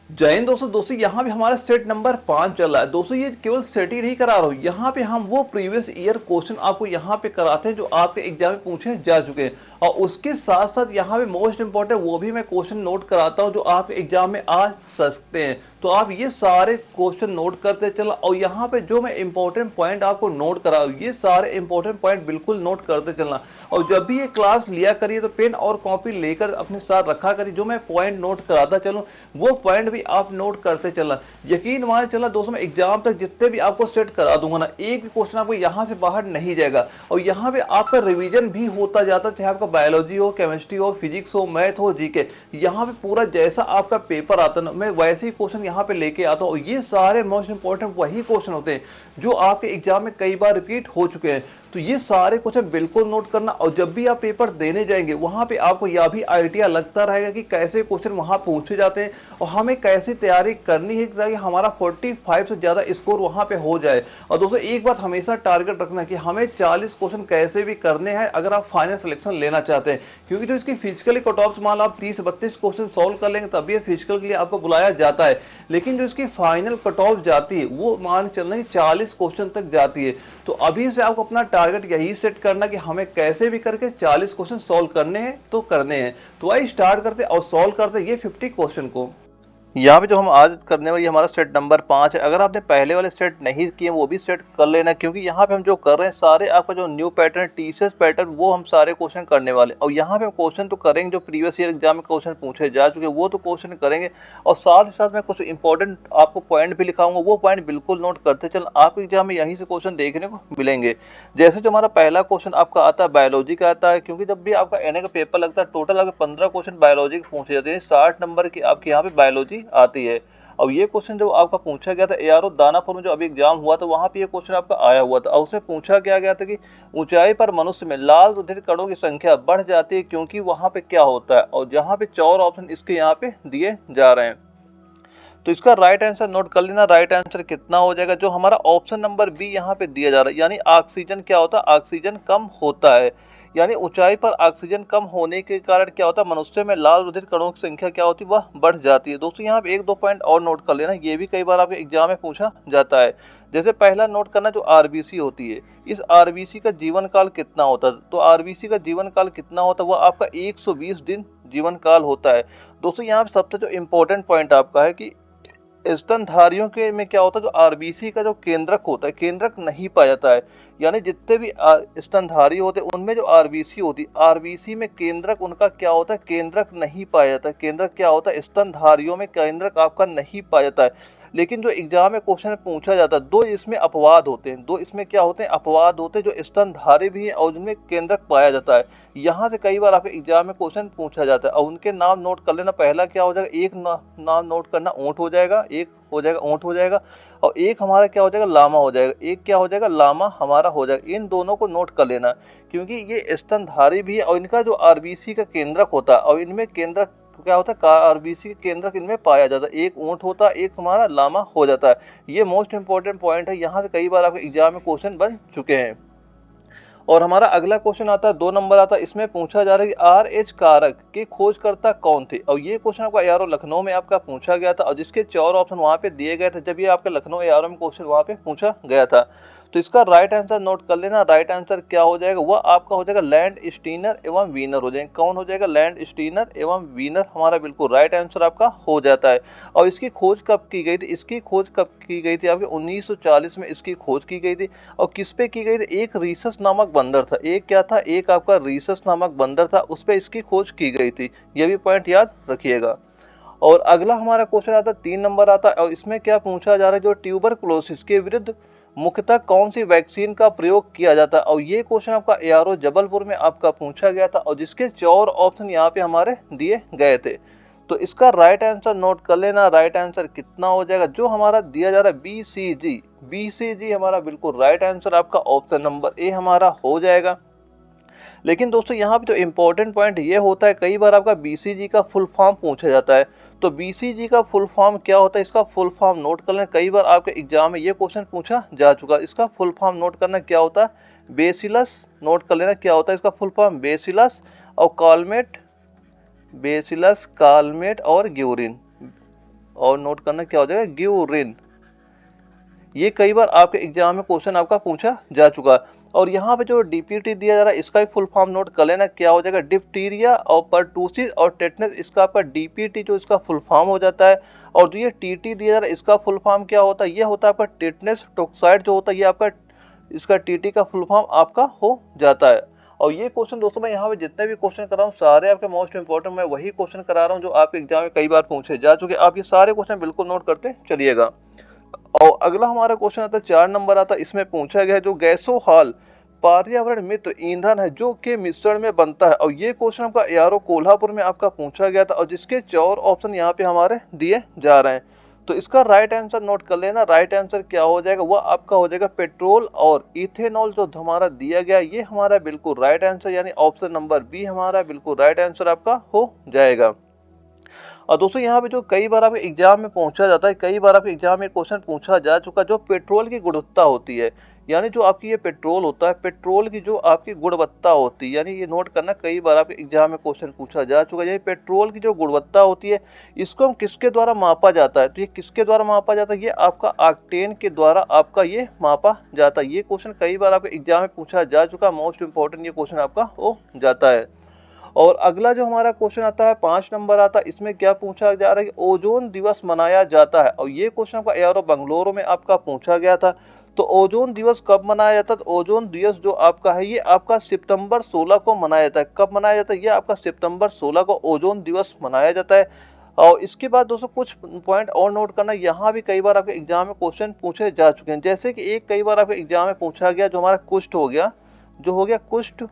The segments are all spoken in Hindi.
जय हिंद दोस्तों। यहाँ पे हमारा सेट नंबर 5 चल रहा है दोस्तों। ये केवल सेट ही नहीं करा रहा हूँ, यहाँ पे हम वो प्रीवियस ईयर क्वेश्चन आपको यहाँ पे कराते हैं जो आपके एग्जाम में पूछे जा चुके हैं, और उसके साथ साथ यहाँ पे मोस्ट इंपॉर्टेंट वो भी मैं क्वेश्चन नोट कराता हूँ जो आपके एग्जाम में आ सकते हैं। तो आप ये सारे क्वेश्चन नोट करते चलना, और यहाँ पे जो मैं इंपॉर्टेंट पॉइंट आपको नोट करा ये सारे इंपॉर्टेंट पॉइंट बिल्कुल नोट करते चलना। और जब भी ये क्लास लिया करिए तो पेन और कॉपी लेकर अपने साथ रखा करिए, जो मैं पॉइंट नोट कराता चलूँ वो पॉइंट भी आप नोट करते चलना। यकीन मान चलना दोस्तों, मैं एग्जाम तक जितने भी आपको सेट करा दूंगा ना, एक भी क्वेश्चन आपको यहाँ से बाहर नहीं जाएगा। और यहाँ पे आपका रिवीजन भी होता जाता, चाहे आपका बायोलॉजी हो, केमिस्ट्री हो, फिजिक्स हो, मैथ हो, जीके, यहाँ पे पूरा जैसा आपका पेपर आता ना मैं वैसे ही क्वेश्चन यहाँ पे लेके आता हूँ। ये सारे मोस्ट इंपॉर्टेंट वही क्वेश्चन होते हैं जो आपके एग्जाम में कई बार रिपीट हो चुके हैं। तो ये सारे क्वेश्चन बिल्कुल नोट करना, और जब भी आप पेपर देने जाएंगे वहां पे आपको यह भी आइडिया लगता रहेगा कि कैसे क्वेश्चन वहां पूछे जाते हैं और हमें कैसी तैयारी करनी है ताकि हमारा 45 से ज्यादा स्कोर वहां पे हो जाए। और दोस्तों एक बात हमेशा टारगेट रखना कि हमें 40 क्वेश्चन कैसे भी करने हैं अगर आप फाइनल सिलेक्शन लेना चाहते हैं, क्योंकि जो इसकी फिजिकली कट ऑफ मान आप 30-32 क्वेश्चन सोल्व कर लेंगे तभी फिजिकल के लिए आपको बुलाया जाता है, लेकिन जो इसकी फाइनल कट ऑफ जाती है वो मान चलना कि 40 क्वेश्चन तक जाती है। तो अभी से आपको अपना टारगेट यही सेट करना कि हमें कैसे भी करके 40 क्वेश्चन सॉल्व करने हैं तो करने हैं। तो आइए स्टार्ट करते और सॉल्व करते ये 50 क्वेश्चन को। यहाँ पे जो हम आज करने वाले हमारा सेट नंबर 5 है। अगर आपने पहले वाले सेट नहीं किए वो भी सेट कर लेना, क्योंकि यहाँ पे हम जो कर रहे हैं सारे आपका जो न्यू पैटर्न टीसीएस पैटर्न वो हम सारे क्वेश्चन करने वाले। और यहाँ पे हम क्वेश्चन तो करेंगे जो प्रीवियस ईयर एग्जाम में क्वेश्चन पूछे जा चुके वो तो क्वेश्चन करेंगे, और साथ ही साथ मैं कुछ इंपॉर्टेंट आपको पॉइंट भी लिखाऊंगा, वो पॉइंट बिल्कुल नोट करते चल, आपके एग्जाम में यहीं से क्वेश्चन देखने को मिलेंगे। जैसे जो हमारा पहला क्वेश्चन आपका आता है बायोलॉजी का आता है, क्योंकि जब भी आपका एनए का पेपर लगता है टोटल आपके 15 क्वेश्चन बायोलॉजी के पूछे जाते हैं, 60 नंबर की आपके यहाँ पे बायोलॉजी आती है। अब ये क्वेश्चन जब आपका पूछा गया था एआरओ दानापुर में जो अभी एग्जाम हुआ था वहां पे ये क्वेश्चन आपका आया हुआ था, और उसमें पूछा क्या गया था कि ऊंचाई पर मनुष्य में लाल रुधिर कणों की संख्या बढ़ जाती है क्योंकि वहां पे क्या होता है, और जहां पे 4 ऑप्शन इसके यहाँ पे दिए जा रहे हैं। तो इसका राइट आंसर नोट कर लेना। राइट आंसर कितना हो जाएगा, जो हमारा ऑप्शन नंबर बी यहाँ पे दिया जा रहा है, यानी ऑक्सीजन क्या होता है, ऑक्सीजन कम होता है। यानी ऊंचाई पर ऑक्सीजन कम होने के कारण क्या होता है, मनुष्य में लाल रुधिर कणों की संख्या क्या होती है, वह बढ़ जाती है। दोस्तों यहाँ पे एक दो पॉइंट और नोट कर लेना, ये भी कई बार आपके एग्जाम में पूछा जाता है। जैसे पहला नोट करना जो आरबीसी होती है, इस आरबीसी का जीवन काल कितना होता है, तो आरबीसी का जीवन काल कितना होता है, वह आपका 120 दिन जीवन काल होता है। दोस्तों यहाँ पे सबसे जो इम्पोर्टेंट पॉइंट आपका है कि स्तनधारियों के में क्या होता है, जो आरबीसी का जो केंद्रक होता है, केंद्रक नहीं पाया जाता है। यानी जितने भी स्तनधारी होते हैं उनमें जो आरबीसी होती है, आरबीसी में केंद्रक उनका क्या होता है, केंद्रक नहीं पाया जाता है। केंद्रक क्या होता है, स्तनधारियों में केंद्रक आपका नहीं पाया जाता है। लेकिन जो एग्जाम में क्वेश्चन पूछा जाता है, दो इसमें अपवाद होते हैं, दो इसमें क्या होते हैं, अपवाद होते हैं, जो स्तनधारी भी हैं और जिनमें केंद्रक पाया जाता है। यहाँ से कई बार आपके एग्जाम में क्वेश्चन पूछा जाता है, और उनके नाम नोट कर लेना। पहला क्या हो जाएगा, एक नाम नोट करना ऊंट हो जाएगा, एक हो जाएगा ऊंट हो जाएगा, और एक हमारा क्या हो जाएगा, लामा हो जाएगा, एक क्या हो जाएगा, लामा हमारा हो जाएगा। इन दोनों को नोट कर लेना, क्योंकि ये स्तनधारी भी है और इनका जो आरबीसी का केंद्रक होता है, और इनमें केंद्रक क्या होता है, आरबीसी का केंद्रक इनमें पाया जाता है। एक ऊंट होता है, एक हमारा लामा हो जाता है। ये मोस्ट इंपॉर्टेंट पॉइंट है, यहाँ से कई बार आपके एग्जाम में क्वेश्चन बन चुके हैं। और हमारा अगला क्वेश्चन आता है 2 नंबर आता है, इसमें पूछा जा रहा है कि आरएच कारक के खोजकर्ता कौन थे, और ये क्वेश्चन आपका एआरओ लखनऊ में आपका पूछा गया था, और जिसके 4 ऑप्शन वहां पे दिए गए थे जब ये आपका लखनऊ एआरओ में क्वेश्चन वहां पे पूछा गया था। तो इसका राइट आंसर नोट कर लेना। राइट आंसर क्या हो जाएगा, वह आपका हो जाएगा लैंड स्टीनर एवं वीनर हो जाएंगे। कौन हो जाएगा, लैंड स्टीनर एवं वीनर हमारा बिल्कुल राइट आंसर आपका हो जाता है। और इसकी खोज कब की गई थी, इसकी खोज कब की गई थी, आपके 1940 में इसकी खोज की गई थी। और किस पे की गई थी, एक रीसस नामक बंदर था, एक क्या था, एक आपका रीसस नामक बंदर था, उस पे इसकी खोज की गई थी। ये भी पॉइंट याद रखिएगा। और अगला हमारा क्वेश्चन आता है 3 नंबर आता है, और इसमें क्या पूछा जा रहा है, जो ट्यूबरकुलोसिस के विरुद्ध मुख्यतः कौन सी वैक्सीन का प्रयोग किया जाता है, और ये क्वेश्चन आपका एआरओ जबलपुर में आपका पूछा गया था, और जिसके 4 ऑप्शन यहाँ पे हमारे दिए गए थे। तो इसका राइट आंसर नोट कर लेना। राइट आंसर कितना हो जाएगा, जो हमारा दिया जा रहा है बीसीजी, बीसीजी हमारा बिल्कुल राइट आंसर आपका ऑप्शन नंबर ए हमारा हो जाएगा। लेकिन दोस्तों यहाँ पे जो इम्पोर्टेंट पॉइंट ये होता है, कई बार आपका बीसीजी का फुल फॉर्म पूछा जाता है। तो बीसीजी का फुल फॉर्म क्या होता है, इसका फुल फॉर्म नोट कर लें। कई बार आपके एग्जाम में ये क्वेश्चन पूछा जा चुका है। इसका फुल फॉर्म नोट करना क्या होता है, बेसिलस नोट कर लेना क्या होता है इसका फुल फॉर्म, बेसिलस और कॉलमेट, बेसिलस कालमेट और ग्यूरिन। और नोट करना क्या हो जाएगा ग्यूरिन। ये कई बार आपके एग्जाम में क्वेश्चन आपका पूछा जा चुका है। और यहाँ पे जो डीपीटी दिया जा रहा है इसका भी फुल फॉर्म नोट कर लेना क्या हो जाएगा डिप्टीरिया और परटूसिस और टेटनस, इसका आपका डीपीटी जो इसका फुल फॉर्म हो जाता है। और जो ये टीटी दिया जा रहा है इसका फुल फॉर्म क्या होता है, ये होता है आपका टेटनस टॉक्साइड जो होता है, ये आपका इसका टीटी का फुल फॉर्म आपका हो जाता है। और ये क्वेश्चन दोस्तों मैं यहाँ पे जितने भी क्वेश्चन कर रहा हूँ सारे आपके मोस्ट इंपोर्टेंट, मैं वही क्वेश्चन करा रहा हूँ जो आपके एग्जाम में कई बार पूछे जा चुके। आप ये सारे क्वेश्चन बिल्कुल नोट करते चलिएगा। और अगला हमारा क्वेश्चन आता है 4 नंबर आता है, इसमें पूछा गया है जो गैसो हाल पर्यावरण मित्र ईंधन है जो के मिश्रण में बनता है। और ये क्वेश्चन आपका एआरओ कोल्हापुर में आपका पूछा गया था और जिसके 4 ऑप्शन यहाँ पे हमारे दिए जा रहे हैं। तो इसका राइट आंसर नोट कर लेना। राइट आंसर क्या हो जाएगा, वह आपका हो जाएगा पेट्रोल और इथेनॉल जो हमारा दिया गया ये हमारा बिल्कुल राइट आंसर, यानी ऑप्शन नंबर बी हमारा बिल्कुल राइट आंसर आपका हो जाएगा। और दोस्तों यहाँ पे जो कई बार आपके एग्जाम में पूछा जाता है, कई बार आपके एग्जाम में क्वेश्चन पूछा जा चुका, जो पेट्रोल की गुणवत्ता होती है, यानी जो आपकी ये पेट्रोल होता है, पेट्रोल की जो आपकी गुणवत्ता होती है, यानी ये नोट करना कई बार आपके एग्जाम में क्वेश्चन पूछा जा चुका है। यानी पेट्रोल की जो गुणवत्ता होती है इसको हम किसके द्वारा मापा जाता है, तो ये किसके द्वारा मापा जाता है, ये आपका ऑक्टेन के द्वारा आपका ये मापा जाता है। ये क्वेश्चन कई बार आपके एग्जाम में पूछा जा चुका, मोस्ट इंपॉर्टेंट ये क्वेश्चन आपका हो जाता है। और अगला जो हमारा क्वेश्चन आता है 5 नंबर आता है, इसमें क्या पूछा जा रहा है कि ओजोन दिवस मनाया जाता है। और ये क्वेश्चन आपका एआरओ बंगलुरु में आपका पूछा गया था। तो ओजोन दिवस कब मनाया जाता है, तो ओजोन दिवस जो आपका है ये आपका सितंबर 16 को मनाया जाता है। कब मनाया जाता है, ये आपका सितंबर 16 को ओजोन दिवस मनाया जाता है। और इसके बाद दोस्तों कुछ पॉइंट और नोट करना, यहाँ भी कई बार आपके एग्जाम में क्वेश्चन पूछे जा चुके हैं। जैसे कि एक कई बार आपके एग्जाम में पूछा गया जो हमारा कुष्ठ हो गया, जो हो गया कुष्ठ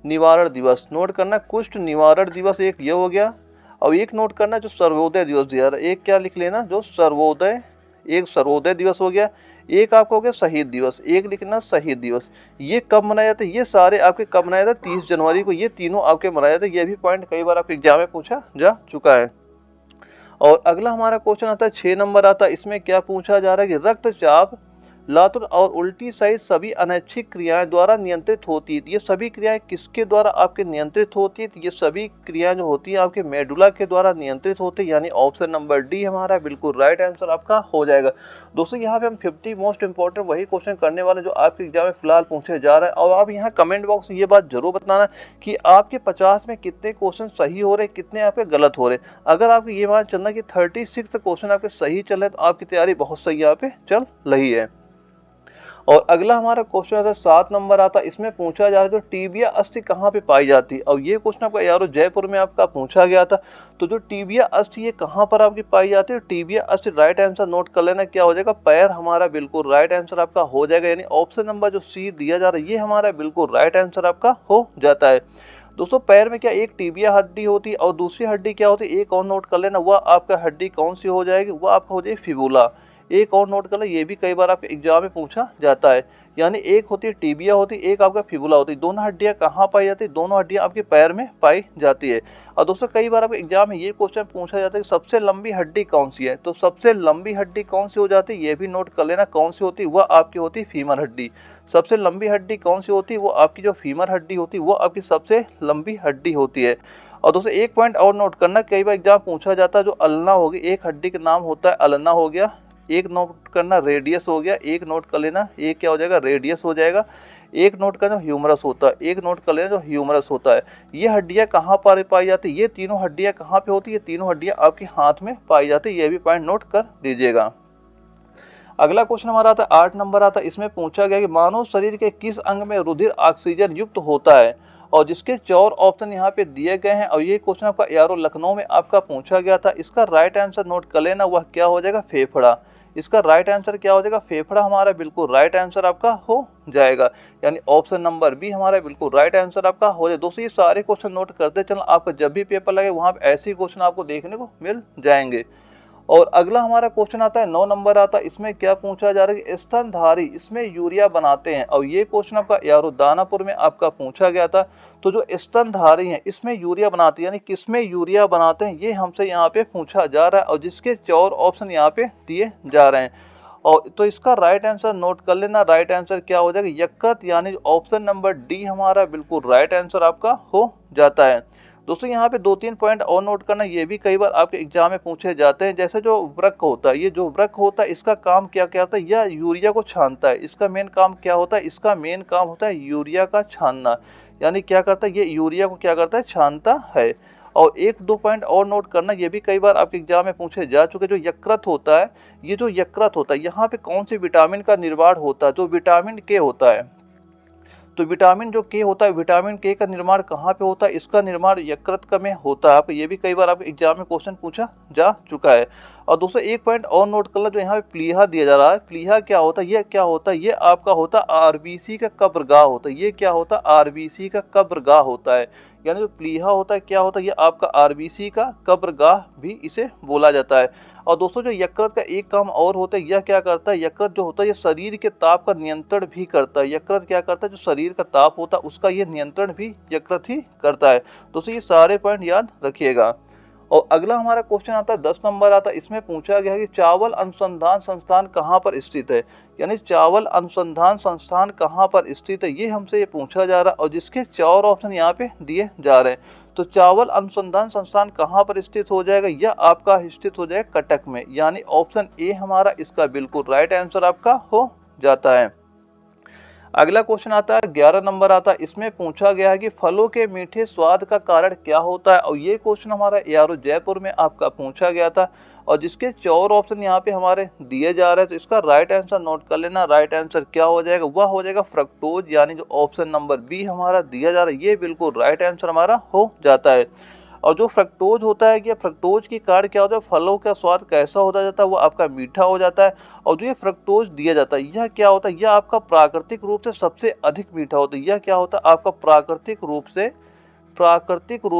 निवारण दिवस, नोट करना कुष्ठ निवारण दिवस एक ये हो गया। और एक नोट करना जो सर्वोदय दिवस दिया रहा है, एक क्या लिख लेना जो सर्वोदय, एक सर्वोदय दिवस हो गया। एक आपका हो गया शहीद दिवस, एक लिखना शहीद दिवस। ये कब मनाया जाता है, ये सारे आपके कब मनाया जाता है 30 जनवरी को, ये तीनों आपके मनाया जाता है। ये भी पॉइंट कई बार आपके एग्जाम में पूछा जा चुका है। और अगला हमारा क्वेश्चन आता है 6 नंबर आता है, इसमें क्या पूछा जा रहा है कि रक्तचाप लातुर और उल्टी सहित सभी अनैच्छिक क्रियाएं द्वारा नियंत्रित होती है। ये सभी क्रियाएं किसके द्वारा आपके नियंत्रित होती है, तो ये सभी क्रियाएं जो होती है आपके मेडुला के द्वारा नियंत्रित होती है, यानी ऑप्शन नंबर डी हमारा बिल्कुल राइट आंसर आपका हो जाएगा। दोस्तों यहाँ पे हम 50 मोस्ट इंपॉर्टेंट वही क्वेश्चन करने वाले जो आपके एग्जाम में फिलहाल पूछे जा रहे हैं। और आप यहाँ कमेंट बॉक्स में ये बात जरूर बताना कि आपके 50 में कितने क्वेश्चन सही हो रहे, कितने आपके गलत हो रहे। अगर आपको ये मान चलना कि 36 क्वेश्चन आपके सही चल रहे तो आपकी तैयारी बहुत सही यहाँ पे चल रही है। और अगला हमारा क्वेश्चन आता है 7 नंबर आता है, इसमें पूछा जा रहा है जो टीबिया अस्थि कहाँ पे पाई जाती है। और ये क्वेश्चन आपका यारो जयपुर में आपका पूछा गया था। तो जो टीबिया अस्थि ये कहाँ पर आपकी पाई जाती है, टीबिया अस्थि राइट आंसर नोट कर लेना क्या हो जाएगा, पैर हमारा बिल्कुल राइट आंसर आपका हो जाएगा। यानी ऑप्शन नंबर जो सी दिया जा रहा है ये हमारा बिल्कुल राइट आंसर आपका हो जाता है। दोस्तों पैर में क्या एक टीबिया हड्डी होती है और दूसरी हड्डी क्या होती है, एक और नोट कर लेना, वह आपका हड्डी कौन सी हो जाएगी, वह आपका हो जाएगी फिबुला। एक और नोट कर ले, ये भी कई बार आपके एग्जाम में पूछा जाता है। यानी एक होती है टीबिया होती है, एक आपका फिबुला होती है। दोनों हड्डियां कहाँ पाई जाती है, दोनों हड्डियां आपके पैर में पाई जाती है। और दोस्तों कई बार आपके एग्जाम में ये क्वेश्चन पूछा जाता है कि सबसे लंबी हड्डी कौन सी है, तो सबसे लंबी हड्डी कौन सी हो जाती है, ये भी नोट कर लेना कौन सी होती है, वह आपकी होती है फीमर हड्डी। सबसे लंबी हड्डी कौन सी होती है, वो आपकी जो फीमर हड्डी होती है वो आपकी सबसे लंबी हड्डी होती है। और दोस्तों एक पॉइंट और नोट करना, कई बार एग्जाम पूछा जाता है जो अल्ना होगी, एक हड्डी का नाम होता है अल्ना हो गया, एक नोट करना रेडियस हो गया, एक नोट कर लेना एक क्या हो जाएगा रेडियस हो जाएगा, एक नोट करना ह्यूमरस होता है, एक नोट कर लेना जो ह्यूमरस होता है। ये हड्डियां कहाँ पर पाई जाती है, ये तीनों हड्डियां कहाँ पे होती है, ये तीनों हड्डियां आपके हाथ में पाई जाती है। ये भी पॉइंट नोट कर दीजिएगा। अगला क्वेश्चन हमारा आता है 8 नंबर आता है, इसमें पूछा गया कि मानव शरीर के किस अंग में रुधिर ऑक्सीजन युक्त होता है। और जिसके 4 ऑप्शन यहाँ पे दिए गए हैं। और ये क्वेश्चन आपका एआरओ लखनऊ में आपका पूछा गया था। इसका राइट आंसर नोट कर लेना, वह क्या हो जाएगा फेफड़ा। इसका राइट आंसर क्या हो जाएगा, फेफड़ा हमारा बिल्कुल राइट आंसर आपका हो जाएगा। यानी ऑप्शन नंबर बी हमारा बिल्कुल राइट आंसर आपका हो जाए। दोस्तों ये सारे क्वेश्चन नोट करते चलना, आपका जब भी पेपर लगे वहां पे ऐसे ही क्वेश्चन आपको देखने को मिल जाएंगे। और अगला हमारा क्वेश्चन आता है 9 नंबर आता है, इसमें क्या पूछा जा रहा है कि स्तनधारी इसमें यूरिया बनाते हैं। और ये क्वेश्चन आपका यारो दानापुर में आपका पूछा गया था। तो जो स्तनधारी हैं इसमें यूरिया बनाते हैं, यानी किसमें यूरिया बनाते हैं, ये हमसे यहाँ पे पूछा जा रहा है। और जिसके 4 ऑप्शन यहाँ पे दिए जा रहे हैं। और तो इसका राइट आंसर नोट कर लेना, राइट आंसर क्या हो जाएगा यकृत, यानी ऑप्शन नंबर डी हमारा बिल्कुल राइट आंसर आपका हो जाता है। दोस्तों यहाँ पे 2-3 पॉइंट और नोट करना, ये भी कई बार आपके एग्जाम में पूछे जाते हैं। जैसे जो वृक्क होता है, ये जो वृक्क होता है इसका काम क्या क्या होता है, यह यूरिया को छानता है। इसका मेन काम क्या होता है, इसका मेन काम होता है यूरिया का छानना। यानी क्या करता है, ये यूरिया को क्या करता है, छानता है। और 1-2 पॉइंट और नोट करना, ये भी कई बार आपके एग्जाम में पूछे जा चुके। जो यकृत होता है, ये जो यकृत होता है, यहाँ पे कौन से विटामिन का निर्माण होता है, जो विटामिन के होता है। तो विटामिन जो के होता है, विटामिन के का निर्माण कहाँ पे होता है, इसका निर्माण यकृत का में होता है। आप ये भी कई बार आपके एग्जाम में क्वेश्चन पूछा जा चुका है। और दोस्तों एक पॉइंट और नोट कर लो, जो यहाँ पे प्लीहा दिया जा रहा है, प्लीहा क्या होता है, ये क्या होता है, ये आपका होता है आरबीसी का कब्रगाह होता है। ये क्या होता है, आरबीसी का कब्रगाह होता है। यानी जो प्लीहा होता है, क्या होता है, ये आपका आरबीसी का कब्रगाह भी इसे बोला जाता है। और दोस्तों जो यकृत का एक काम और होता है, यह क्या करता है, यकृत जो होता है ये शरीर के ताप का नियंत्रण भी करता है। यकृत क्या करता है, जो शरीर का ताप होता है उसका ये नियंत्रण भी यकृत ही करता है। दोस्तों ये सारे पॉइंट याद रखिएगा। और अगला हमारा क्वेश्चन आता है 10 नंबर आता है। इसमें पूछा गया है कि चावल अनुसंधान संस्थान कहाँ पर स्थित है। यानी चावल अनुसंधान संस्थान कहाँ पर स्थित है, ये हमसे ये पूछा जा रहा है। और जिसके 4 ऑप्शन यहाँ पे दिए जा रहे हैं। तो चावल अनुसंधान संस्थान कहाँ पर स्थित हो जाएगा, यह आपका स्थित हो जाएगा कटक में। यानी ऑप्शन ए हमारा इसका बिल्कुल राइट आंसर आपका हो जाता है। अगला क्वेश्चन आता है 11 नंबर आता है। इसमें पूछा गया है कि फलों के मीठे स्वाद का कारण क्या होता है। और ये क्वेश्चन हमारा एआरओ जयपुर में आपका पूछा गया था। और जिसके 4 ऑप्शन यहाँ पे हमारे दिए जा रहे हैं। तो इसका राइट आंसर नोट कर लेना। राइट आंसर क्या हो जाएगा, वह हो जाएगा फ्रक्टोज। यानी जो ऑप्शन नंबर बी हमारा दिया जा रहा है, ये बिल्कुल राइट आंसर हमारा हो जाता है। और जो फ्रक्टोज होता है, कि फ्रक्टोज की कारण क्या होता है, फलों का स्वाद कैसा होता जाता है, वो आपका मीठा हो जाता है। और जो ये फ्रक्टोज दिया जाता है, यह क्या होता है, यह आपका प्राकृतिक रूप से सबसे अधिक मीठा होता है। यह क्या होता है, आपका प्राकृतिक रूप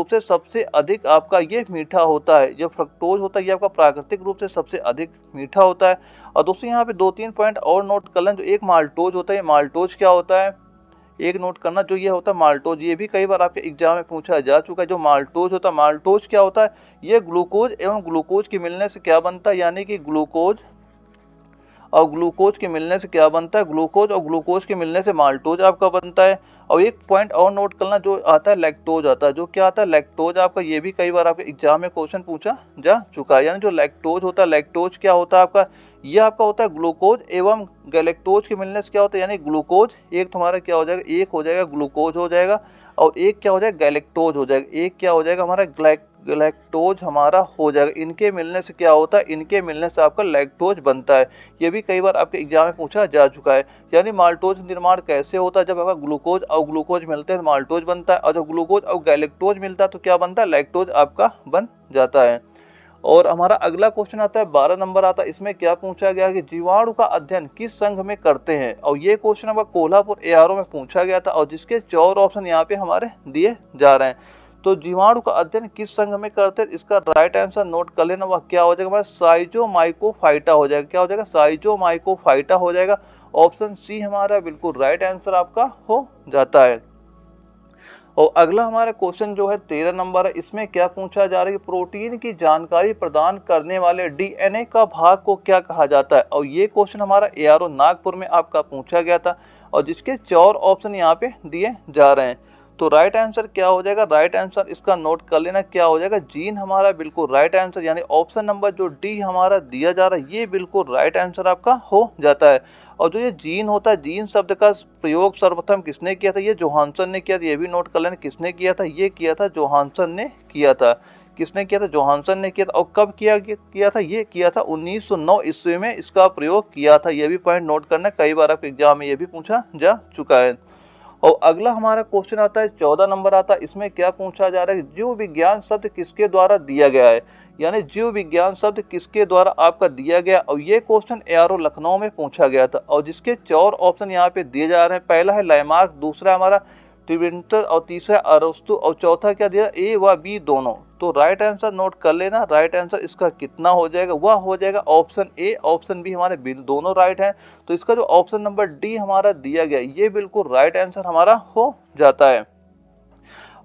से सबसे अधिक आपका ये मीठा होता है। जो फ्रक्टोज होता है, ये आपका प्राकृतिक रूप से सबसे अधिक मीठा होता है। और दोस्तों यहाँ पे 2-3 पॉइंट और नोट कर लें। जो एक माल्टोज होता है, माल्टोज क्या होता है, एक नोट करना, जो ये होता है माल्टोज, ये भी कई बार आपके एग्जाम में पूछा जा चुका है। जो माल्टोज होता है, माल्टोज क्या होता है, ये ग्लूकोज एवं ग्लूकोज के मिलने से क्या बनता है, यानी कि ग्लूकोज और ग्लूकोज के मिलने से क्या बनता है, ग्लूकोज और ग्लूकोज के मिलने से माल्टोज आपका बनता है। और एक पॉइंट और नोट करना, जो आता है लैक्टोज आता है। जो क्या आता है, लैक्टोज आपका, ये भी कई बार आपके एग्जाम में क्वेश्चन पूछा जा चुका है। यानी जो लैक्टोज होता है, लैक्टोज क्या होता है आपका, ये आपका होता है ग्लूकोज एवं गैलेक्टोज के मिलने से क्या होता है, यानी ग्लूकोज एक तुम्हारा क्या हो जाएगा, एक हो जाएगा ग्लूकोज हो जाएगा। और एक क्या हो जाएगा, गैलेक्टोज हो जाएगा। एक क्या हो जाएगा हमारा, लैक्टोज हमारा हो जाएगा। इनके मिलने से क्या होता है, इनके मिलने से आपका लैक्टोज बनता है। ये भी कई बार आपके एग्जाम में पूछा जा चुका है। यानी माल्टोज निर्माण कैसे होता है, जब आपका ग्लूकोज और ग्लूकोज मिलते हैं तो माल्टोज बनता है। और जब ग्लूकोज और गैलेक्टोज मिलता है तो क्या बनता है, लैक्टोज आपका बन जाता है। और हमारा अगला क्वेश्चन आता है 12 नंबर आता है। इसमें क्या पूछा गया कि जीवाणु का अध्ययन किस संघ में करते हैं। और ये क्वेश्चन हमारा कोल्हापुर एआरओ में पूछा गया था। और जिसके 4 ऑप्शन यहाँ पे हमारे दिए जा रहे हैं। तो जीवाणु का अध्ययन किस संघ में करते हैं, इसका राइट आंसर नोट कर लेना। वह क्या हो जाएगा हमारा, साइजोमाइकोफाइटा हो जाएगा। क्या हो जाएगा, साइजोमाइकोफाइटा हो जाएगा। ऑप्शन सी हमारा बिल्कुल राइट आंसर आपका हो जाता है। और अगला हमारा क्वेश्चन जो है 13 नंबर है। इसमें क्या पूछा जा रहा है कि प्रोटीन की जानकारी प्रदान करने वाले डीएनए का भाग को क्या कहा जाता है। और ये क्वेश्चन हमारा एआरओ नागपुर में आपका पूछा गया था। और जिसके 4 ऑप्शन यहाँ पे दिए जा रहे हैं। तो राइट आंसर क्या हो जाएगा, राइट आंसर इसका नोट कर लेना, क्या हो जाएगा, जीन हमारा बिल्कुल राइट आंसर। यानी ऑप्शन नंबर जो डी हमारा दिया जा रहा है, ये बिल्कुल राइट आंसर आपका हो जाता है। और जो ये जीन होता है, जीन शब्द का प्रयोग सर्वप्रथम किसने किया था, ये जोहानसन ने किया था। ये भी नोट कर लेना, किसने किया था, ये किया था जोहानसन ने किया था। किसने किया था, जोहानसन ने किया था। और कब किया था, ये किया था 1909 ईस्वी में इसका प्रयोग किया था। ये भी पॉइंट नोट करना, कई बार आपके एग्जाम में ये भी पूछा जा चुका है। और अगला हमारा क्वेश्चन आता है 14 नंबर आता है। इसमें क्या पूछा जा रहा है, जीव विज्ञान शब्द किसके द्वारा दिया गया है। यानी जीव विज्ञान शब्द किसके द्वारा आपका दिया गया। और ये क्वेश्चन एआरओ लखनऊ में पूछा गया था। और जिसके 4 ऑप्शन यहाँ पे दिए जा रहे हैं। पहला है लैमार्क, दूसरा हमारा ट्रिवेंटर, और तीसरा अरस्तु, और चौथा क्या दिया, ए व बी दोनों। तो राइट आंसर नोट कर लेना। राइट आंसर इसका कितना हो जाएगा, वह हो जाएगा ऑप्शन ए, ऑप्शन बी हमारे दोनों राइट हैं। तो इसका जो ऑप्शन नंबर डी हमारा दिया गया, ये बिल्कुल राइट आंसर हमारा हो जाता है।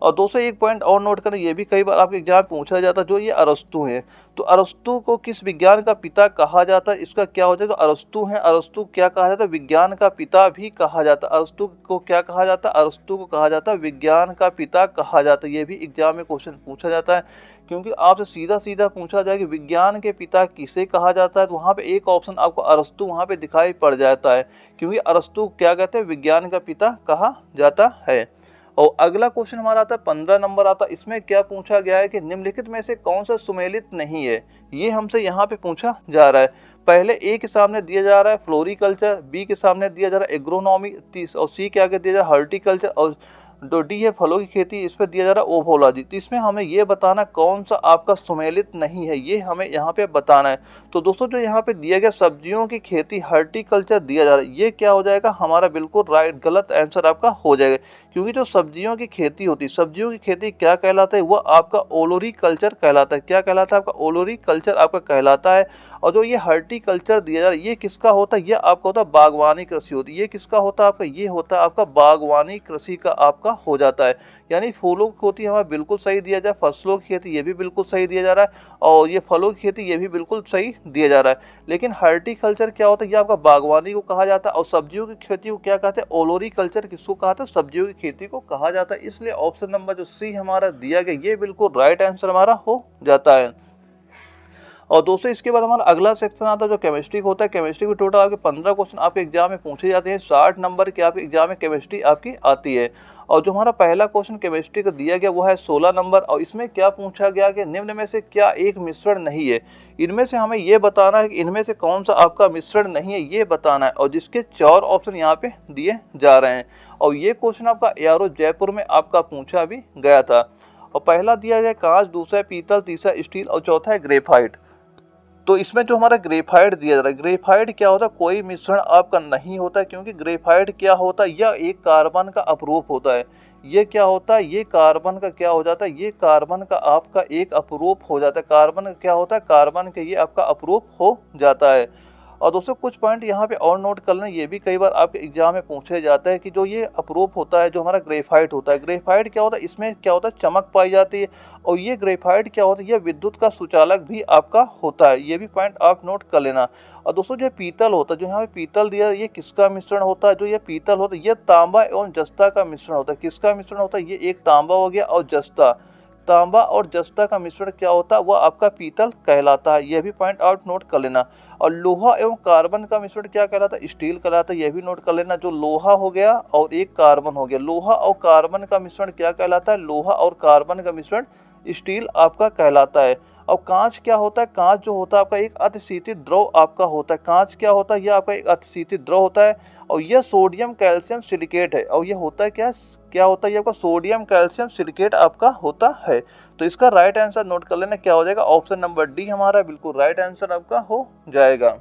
और दोस्तों एक पॉइंट और नोट करें, ये भी कई बार आपके एग्जाम में पूछा जाता है, जो ये अरस्तु है, तो अरस्तु को किस विज्ञान का पिता कहा जाता है, इसका क्या हो जाएगा, अरस्तु है, अरस्तु क्या कहा जाता है, विज्ञान का पिता भी कहा जाता है। अरस्तु को क्या कहा जाता है, अरस्तु को कहा जाता है विज्ञान का पिता कहा जाता है। ये भी एग्जाम में क्वेश्चन पूछा जाता है, क्योंकि आपसे सीधा सीधा पूछा जाए कि विज्ञान के पिता किसे कहा जाता है, तो वहां पे एक ऑप्शन आपको अरस्तु वहां पे दिखाई पड़ जाता है, क्योंकि अरस्तु क्या कहते हैं, विज्ञान का पिता कहा जाता है। और अगला क्वेश्चन हमारा आता है 15 नंबर आता है, इसमें क्या पूछा गया है कि निम्नलिखित में से कौन सा सुमेलित नहीं है, ये हमसे यहाँ पे पूछा जा रहा है। पहले ए के सामने दिया जा रहा है फ्लोरिकल्चर, बी के सामने दिया जा रहा है एग्रोनॉमी, और सी के आगे दिया जा रहा है हॉर्टिकल्चर, और जो डी है फलों की खेती, इस पर दिया जा रहा है ओवोलॉजी। तो इसमें हमें ये बताना कौन सा आपका सुमेलित नहीं है, ये हमें यहाँ पे बताना है। तो दोस्तों जो यहाँ पे दिया गया सब्जियों की खेती हॉर्टिकल्चर दिया जा रहा है, ये क्या हो जाएगा हमारा बिल्कुल राइट, गलत आंसर आपका हो जाएगा, क्योंकि जो सब्जियों की खेती होती है, सब्जियों की खेती क्या कहलाता है, वह आपका ओलोरी कल्चर कहलाता है। क्या कहलाता है आपका, ओलोरी कल्चर आपका कहलाता है। और जो ये हॉर्टिकल्चर दिया जा रहा है, ये किसका होता है, ये आपका होता है बागवानी कृषि होती है। ये किसका होता है आपका, ये होता है आपका बागवानी कृषि का आपका हो जाता है। यानी फूलों की खेती हमें बिल्कुल सही दिया जाए, फसलों की खेती ये भी बिल्कुल सही दिया जा रहा है, और ये फलों की खेती ये भी बिल्कुल सही दिया जा रहा है। लेकिन हॉर्टिकल्चर क्या होता है, ये आपका बागवानी को कहा जाता है, और सब्जियों की खेती को क्या कहते हैं, ओलोरी कल्चर किसको कहा था, सब्जियों की खेती को कहा जाता है। इसलिए ऑप्शन नंबर जो सी हमारा दिया गया, ये बिल्कुल राइट आंसर हमारा हो जाता है। और दोस्तों इसके बाद हमारा अगला सेक्शन आता है जो केमिस्ट्री का होता है। केमिस्ट्री में टोटल आपके 15 क्वेश्चन आपके एग्जाम में पूछे जाते हैं, 60 नंबर के आपके एग्जाम में केमिस्ट्री आपकी आती है। और जो हमारा पहला क्वेश्चन केमिस्ट्री का दिया गया वो है 16 नंबर, और इसमें क्या पूछा गया कि निम्न में से क्या एक मिश्रण नहीं है। इनमें से हमें ये बताना है कि इनमें से कौन सा आपका मिश्रण नहीं है, ये बताना है, और जिसके 4 ऑप्शन यहाँ पे दिए जा रहे हैं। और ये क्वेश्चन आपका एआरओ जयपुर में आपका पूछा भी गया था। और पहला दिया गया कांच, दूसरा पीतल, तीसरा स्टील, और चौथा है ग्रेफाइट। तो इसमें जो हमारा ग्रेफाइट दिया जा रहा है, ग्रेफाइट क्या होता है, कोई मिश्रण आपका नहीं होता है, क्योंकि ग्रेफाइट क्या होता है, यह एक कार्बन का अपरूप होता है। ये क्या होता है, ये कार्बन का क्या हो जाता है, ये कार्बन का आपका एक अपरूप हो जाता है। कार्बन का क्या होता है, कार्बन का ये आपका अपरूप हो जाता है। और दोस्तों कुछ पॉइंट यहाँ पे और नोट कर लें, ये भी कई बार आपके एग्जाम में पूछे जाते हैं कि जो ये अपरूप होता है, जो हमारा ग्रेफाइट होता है, ग्रेफाइट क्या होता है, इसमें क्या होता है, चमक पाई जाती है। और ये ग्रेफाइट क्या होता है, ये विद्युत का सुचालक भी आपका होता है। ये भी पॉइंट आप नोट कर लेना। और दोस्तों जो पीतल होता है, जो यहाँ पे पीतल दिया है, ये किसका मिश्रण होता है, जो ये पीतल होता है, ये तांबा एवं जस्ता का मिश्रण होता है। किसका मिश्रण होता है, ये एक तांबा हो गया और जस्ता, तांबा और जस्ता का मिश्रण क्या होता है, वह आपका पीतल कहलाता है। यह भी पॉइंट आउट नोट कर लेना। और लोहा एवं कार्बन का मिश्रण क्या कहलाता है, स्टील कहलाता है। यह भी नोट कर लेना। जो लोहा हो गया और एक कार्बन हो गया, लोहा और कार्बन का मिश्रण क्या कहलाता है, लोहा और कार्बन का मिश्रण स्टील आपका कहलाता है। और कांच क्या होता है, कांच जो होता है आपका एक अतिशीतित द्रव आपका होता है। कांच क्या होता है, यह आपका एक अतिशीतित द्रव होता है, और यह सोडियम कैल्शियम सिलिकेट है। और यह होता है क्या, क्या होता है, ये आपका सोडियम कैल्शियम सिलिकेट आपका होता है। तो इसका राइट आंसर नोट कर लेना, क्या हो जाएगा, ऑप्शन नंबर डी हमारा बिल्कुल राइट आंसर आपका हो जाएगा।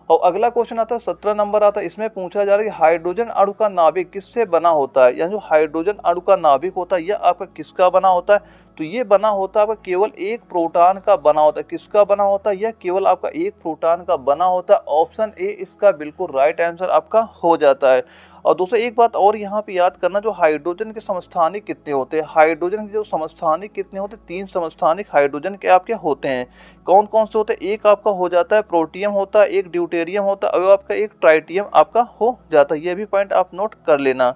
और अगला क्वेश्चन आता है 17 नंबर आता है, इसमें पूछा जा रहा है कि हाइड्रोजन अणु का नाभिक किससे बना होता है। यानी जो हाइड्रोजन अणु का नाभिक होता है, यह आपका किसका बना होता है, तो ये बना होता है आपका केवल एक प्रोटॉन का बना होता है। किसका बना होता है, यह केवल आपका एक प्रोटॉन का बना होता है। ऑप्शन ए इसका बिल्कुल राइट आंसर आपका हो जाता है। और दोस्तों एक बात और यहाँ पे याद करना, जो हाइड्रोजन के समस्थानिक कितने होते हैं, हाइड्रोजन के जो समस्थानिक कितने होते हैं, 3 समस्थानिक हाइड्रोजन के आपके होते हैं। कौन कौन से होते हैं, एक आपका हो जाता है प्रोटियम होता है, एक ड्यूटेरियम होता है, और आपका एक ट्राइटियम आपका हो जाता है। ये भी पॉइंट आप नोट कर लेना।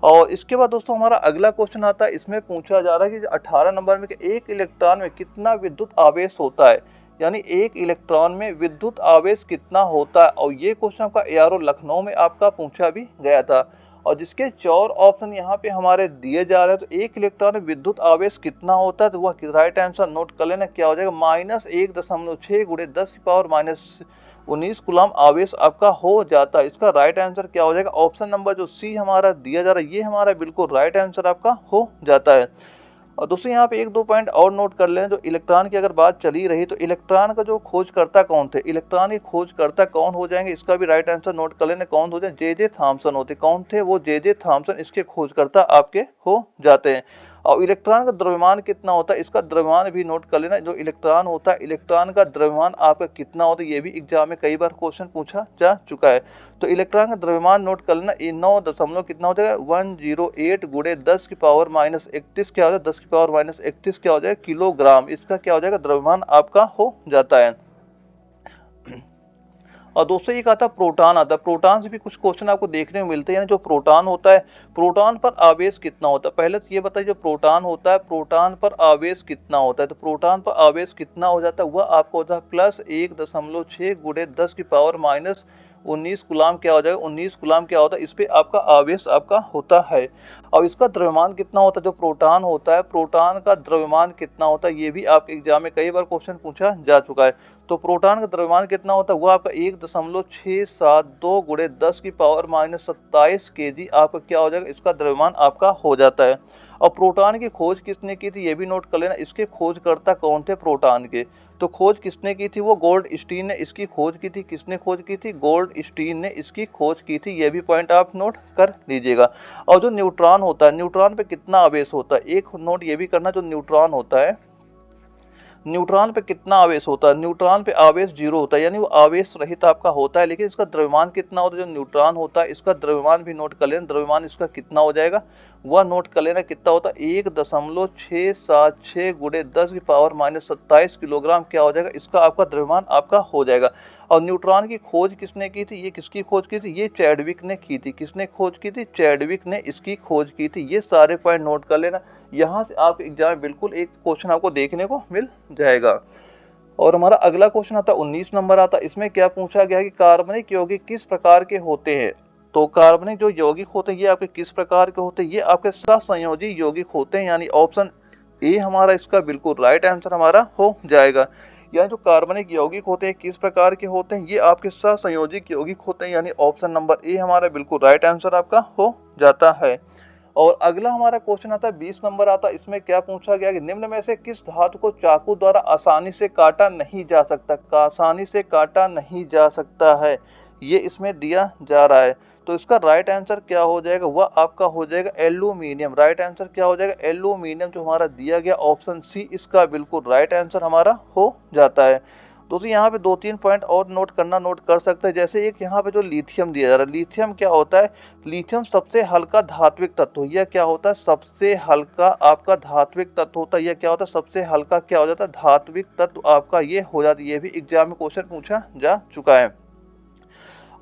और इसके बाद दोस्तों हमारा अगला क्वेश्चन आता है, इसमें पूछा जा रहा है कि 18 नंबर में कि एक इलेक्ट्रॉन में कितना विद्युत आवेश होता है। यानी एक इलेक्ट्रॉन में विद्युत आवेश कितना होता है। और ये क्वेश्चन आपका एआरओ लखनऊ में आपका पूछा भी गया था, और जिसके 4 ऑप्शन यहाँ पे हमारे दिए जा रहे हैं। तो एक इलेक्ट्रॉन में विद्युत आवेश कितना होता है, तो वह राइट आंसर नोट कर लेना, क्या हो जाएगा, -1.6 × 10⁻⁻19 कूलम आवेश आपका हो जाता है। इसका राइट आंसर क्या हो जाएगा, ऑप्शन नंबर जो सी हमारा दिया जा रहा है, ये हमारा बिल्कुल राइट आंसर आपका हो जाता है। और दोस्तों यहाँ पे 1-2 पॉइंट और नोट कर लें। जो इलेक्ट्रॉन की अगर बात चली रही, तो इलेक्ट्रॉन का जो खोजकर्ता कौन थे, इलेक्ट्रॉन के खोजकर्ता कौन हो जाएंगे, इसका भी राइट आंसर नोट कर लेना, कौन हो जाए, जे थॉमसन होते। कौन थे वो, जे थॉमसन इसके खोजकर्ता आपके हो जाते हैं। और इलेक्ट्रॉन का द्रव्यमान कितना होता है, इसका द्रव्यमान भी नोट कर लेना। जो इलेक्ट्रॉन होता है, इलेक्ट्रॉन का द्रव्यमान आपका कितना होता है, ये भी एग्जाम में कई बार क्वेश्चन पूछा जा चुका है। तो इलेक्ट्रॉन का द्रव्यमान नोट कर लेना, 9 दशमलव कितना हो जाएगा 108 गुणे 10 की पावर माइनस 31 क्या हो जाएगा, 10 की पावर माइनस 31 क्या हो जाएगा किलोग्राम, इसका क्या हो जाएगा द्रव्यमान आपका हो जाता है। और दोस्तों एक आता है प्रोटॉन आता है, प्रोटॉन से भी कुछ क्वेश्चन आपको देखने को मिलते हैं। यानी जो प्रोटॉन होता है, प्रोटॉन पर आवेश कितना होता है, पहले तो ये बताइए जो प्रोटॉन होता है, प्रोटॉन पर आवेश कितना होता है। तो प्रोटॉन पर आवेश कितना हो जाता है, वह आपको होता है प्लस 1.6 गुणे 10 की पावर माइनस 19 कूलाम क्या हो जाएगा, 19 कूलाम क्या होता है, इस पे आपका आवेश आपका होता है। और इसका द्रव्यमान कितना होता है, जो प्रोटॉन होता है, प्रोटॉन का द्रव्यमान कितना होता है, ये भी आपके एग्जाम में कई बार क्वेश्चन पूछा जा चुका है। तो प्रोटॉन का द्रव्यमान कितना होता है, वो आपका 1.672 गुणे 10 की पावर माइनस 27 kg आपका क्या हो जाएगा, इसका द्रव्यमान आपका हो जाता है। और प्रोटॉन की खोज किसने की थी, ये भी नोट कर लेना। इसके खोजकर्ता कौन थे प्रोटॉन के, तो खोज किसने की थी, वो गोल्डस्टीन ने इसकी खोज की थी। किसने खोज की थी, गोल्डस्टीन ने इसकी खोज की थी, ये भी पॉइंट आप नोट कर लीजिएगा। और जो न्यूट्रॉन होता है, न्यूट्रॉन पे कितना आवेश होता है, एक नोट ये भी करना, जो न्यूट्रॉन होता है, न्यूट्रॉन पे कितना आवेश होता है, न्यूट्रॉन पे आवेश 0 होता है, यानी वो आवेश रहित आपका होता है। लेकिन इसका द्रव्यमान कितना होता है, जो न्यूट्रॉन होता है, इसका द्रव्यमान भी नोट कर लेना। द्रव्यमान इसका कितना हो जाएगा, वह नोट कर लेना, कितना होता है 1.676 गुणे 10 की पावर माइनस 27 किलोग्राम क्या हो जाएगा, इसका आपका द्रव्यमान आपका हो जाएगा। और न्यूट्रॉन की खोज किसने की थी, ये किसकी खोज की थी, ये चैडविक ने की थी। किसने खोज की थी, चैडविक ने इसकी खोज की थी। ये सारे पॉइंट नोट कर लेना, यहाँ से आप एग्जाम में बिल्कुल एक क्वेश्चन आपको देखने को मिल जाएगा। और हमारा अगला क्वेश्चन आता है 19 नंबर आता है। इसमें क्या पूछा गया कि कार्बनिक यौगिक किस प्रकार के होते हैं। तो कार्बनिक जो यौगिक होते हैं ये आपके किस प्रकार के होते हैं, ये आपके सहसंयोजी यौगिक होते हैं। यानी ऑप्शन ए हमारा इसका बिल्कुल राइट आंसर हमारा हो जाएगा। यानी जो कार्बनिक यौगिक होते हैं किस प्रकार के होते हैं, ये आपके सहसंयोजिक यौगिक होते हैं। यानी ऑप्शन नंबर ए हमारा बिल्कुल राइट आंसर आपका हो जाता है। और अगला हमारा क्वेश्चन आता है 20 नंबर आता है। इसमें क्या पूछा गया कि निम्न में से किस धातु को चाकू द्वारा आसानी से काटा नहीं जा सकता, आसानी से काटा नहीं जा सकता है, ये इसमें दिया जा रहा है। तो इसका राइट आंसर क्या हो जाएगा, वह आपका हो जाएगा एल्यूमिनियम। राइट आंसर क्या हो जाएगा, एल्यूमिनियम जो हमारा दिया गया ऑप्शन सी इसका बिल्कुल राइट आंसर हमारा हो जाता है। दोस्तों यहाँ पे 2-3 पॉइंट और नोट कर सकते हैं। जैसे एक यहाँ पे जो लिथियम दिया जा रहा है, लिथियम क्या होता है, लिथियम सबसे हल्का धात्विक तत्व, यह क्या होता है, सबसे हल्का आपका धात्विक तत्व होता है। यह क्या होता है, सबसे हल्का क्या हो जाता है, धात्विक तत्व आपका ये हो जाता है। ये भी एग्जाम में क्वेश्चन पूछा जा चुका है।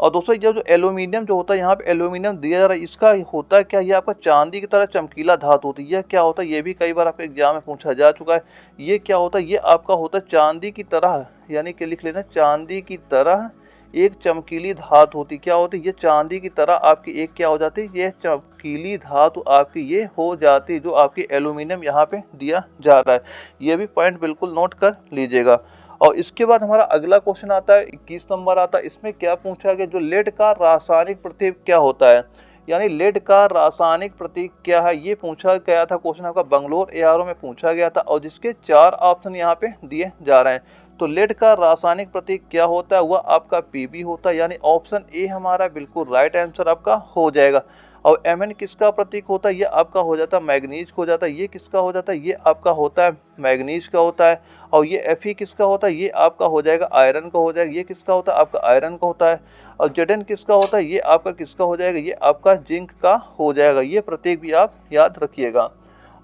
और दोस्तों ये जो एल्यूमिनियम जो होता है, यहाँ पे एल्यूमिनियम दिया जा रहा है, इसका होता है क्या, ये आपका चांदी की तरह चमकीला धातु होती है। यह क्या होता है, ये भी कई बार आपके एग्जाम में पूछा जा चुका है। ये क्या होता है, ये आपका होता है चांदी की तरह, यानी कि लिख लेना चांदी की तरह एक चमकीली धातु होती। क्या होती है, ये चांदी की तरह आपकी एक क्या हो जाती है, ये चमकीली धातु आपकी ये हो जाती है, जो आपकी एल्यूमिनियम यहाँ पे दिया जा रहा है। ये भी पॉइंट बिल्कुल नोट कर लीजिएगा। और इसके बाद हमारा अगला क्वेश्चन आता है 21 नंबर आता है। इसमें क्या पूछा गया, जो लेड का रासायनिक प्रतीक क्या होता है, यानी लेड का रासायनिक प्रतीक क्या है, ये पूछा गया था क्वेश्चन आपका बंगलोर एआरओ में पूछा गया था। और जिसके 4 ऑप्शन यहाँ पे दिए जा रहे हैं। तो लेड का रासायनिक प्रतीक क्या होता है, वह आपका पीबी होता है। यानी ऑप्शन ए हमारा बिल्कुल राइट आंसर आपका हो जाएगा। और Mn किसका प्रतीक होता है, ये आपका हो जाता है मैग्नीज हो जाता है। ये किसका हो जाता है, ये आपका होता है मैग्नीज का होता है। और ये Fe किसका होता है, ये आपका हो जाएगा आयरन का हो जाएगा। ये किसका होता है, आपका आयरन का होता है। और Zn किसका होता है, ये आपका किसका हो जाएगा, ये आपका जिंक का हो जाएगा। ये प्रतीक भी आप याद रखिएगा।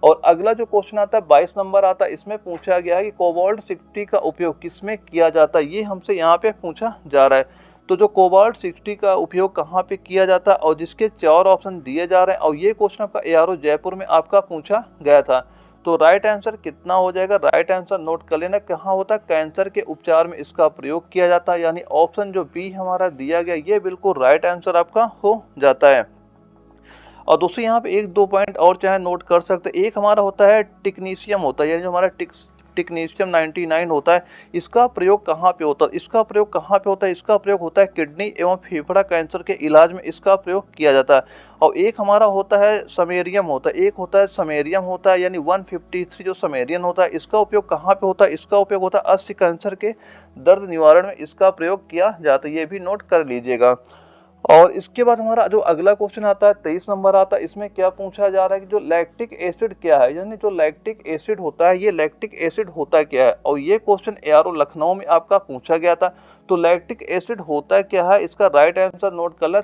और अगला जो क्वेश्चन आता है 22 नंबर आता है। इसमें पूछा गया है कि कोबाल्ट 60 का उपयोग किसमें किया जाता है, ये हमसे यहाँ पे पूछा जा रहा है। तो जो कोबाल्ट 60 का उपयोग कहाँ पे किया जाता है, और जिसके 4 ऑप्शन दिए जा रहे हैं। और ये क्वेश्चन आपका एआरओ जयपुर में आपका पूछा गया था। तो राइट आंसर कितना हो जाएगा, राइट आंसर नोट कर लेना, कहाँ होता है, कैंसर के उपचार में इसका प्रयोग किया जाता है। यानी ऑप्शन जो बी हमारा दिया गया, ये बिल्कुल राइट आंसर आपका हो जाता है। और दोस्तों यहाँ पे 1-2 पॉइंट और चाहे नोट कर सकते हैं। एक हमारा होता है टिक्नीशियम होता है, यानी जो हमारा टिक्नीशियम 99 होता है, इसका प्रयोग कहाँ पे होता है, इसका प्रयोग कहाँ पे होता है, इसका प्रयोग होता है किडनी एवं फेफड़ा कैंसर के इलाज में इसका प्रयोग किया जाता है। और एक हमारा होता है समेरियम होता है, एक होता है समेरियम होता है, यानी 153 जो समेरियन होता है, इसका उपयोग कहाँ पे होता है, इसका उपयोग होता है अस्थि कैंसर के दर्द निवारण में इसका प्रयोग किया जाता है। ये भी नोट कर लीजिएगा। और इसके बाद हमारा जो अगला क्वेश्चन आता है 23 नंबर आता है, इसमें क्या पूछा जा रहा है कि जो लैक्टिक एसिड क्या है, यानी जो लैक्टिक एसिड होता है ये लैक्टिक एसिड होता क्या है। और ये क्वेश्चन एआरओ लखनऊ में आपका पूछा गया था। तो लैक्टिक एसिड होता क्या है, इसका राइट आंसर नोट कर लें।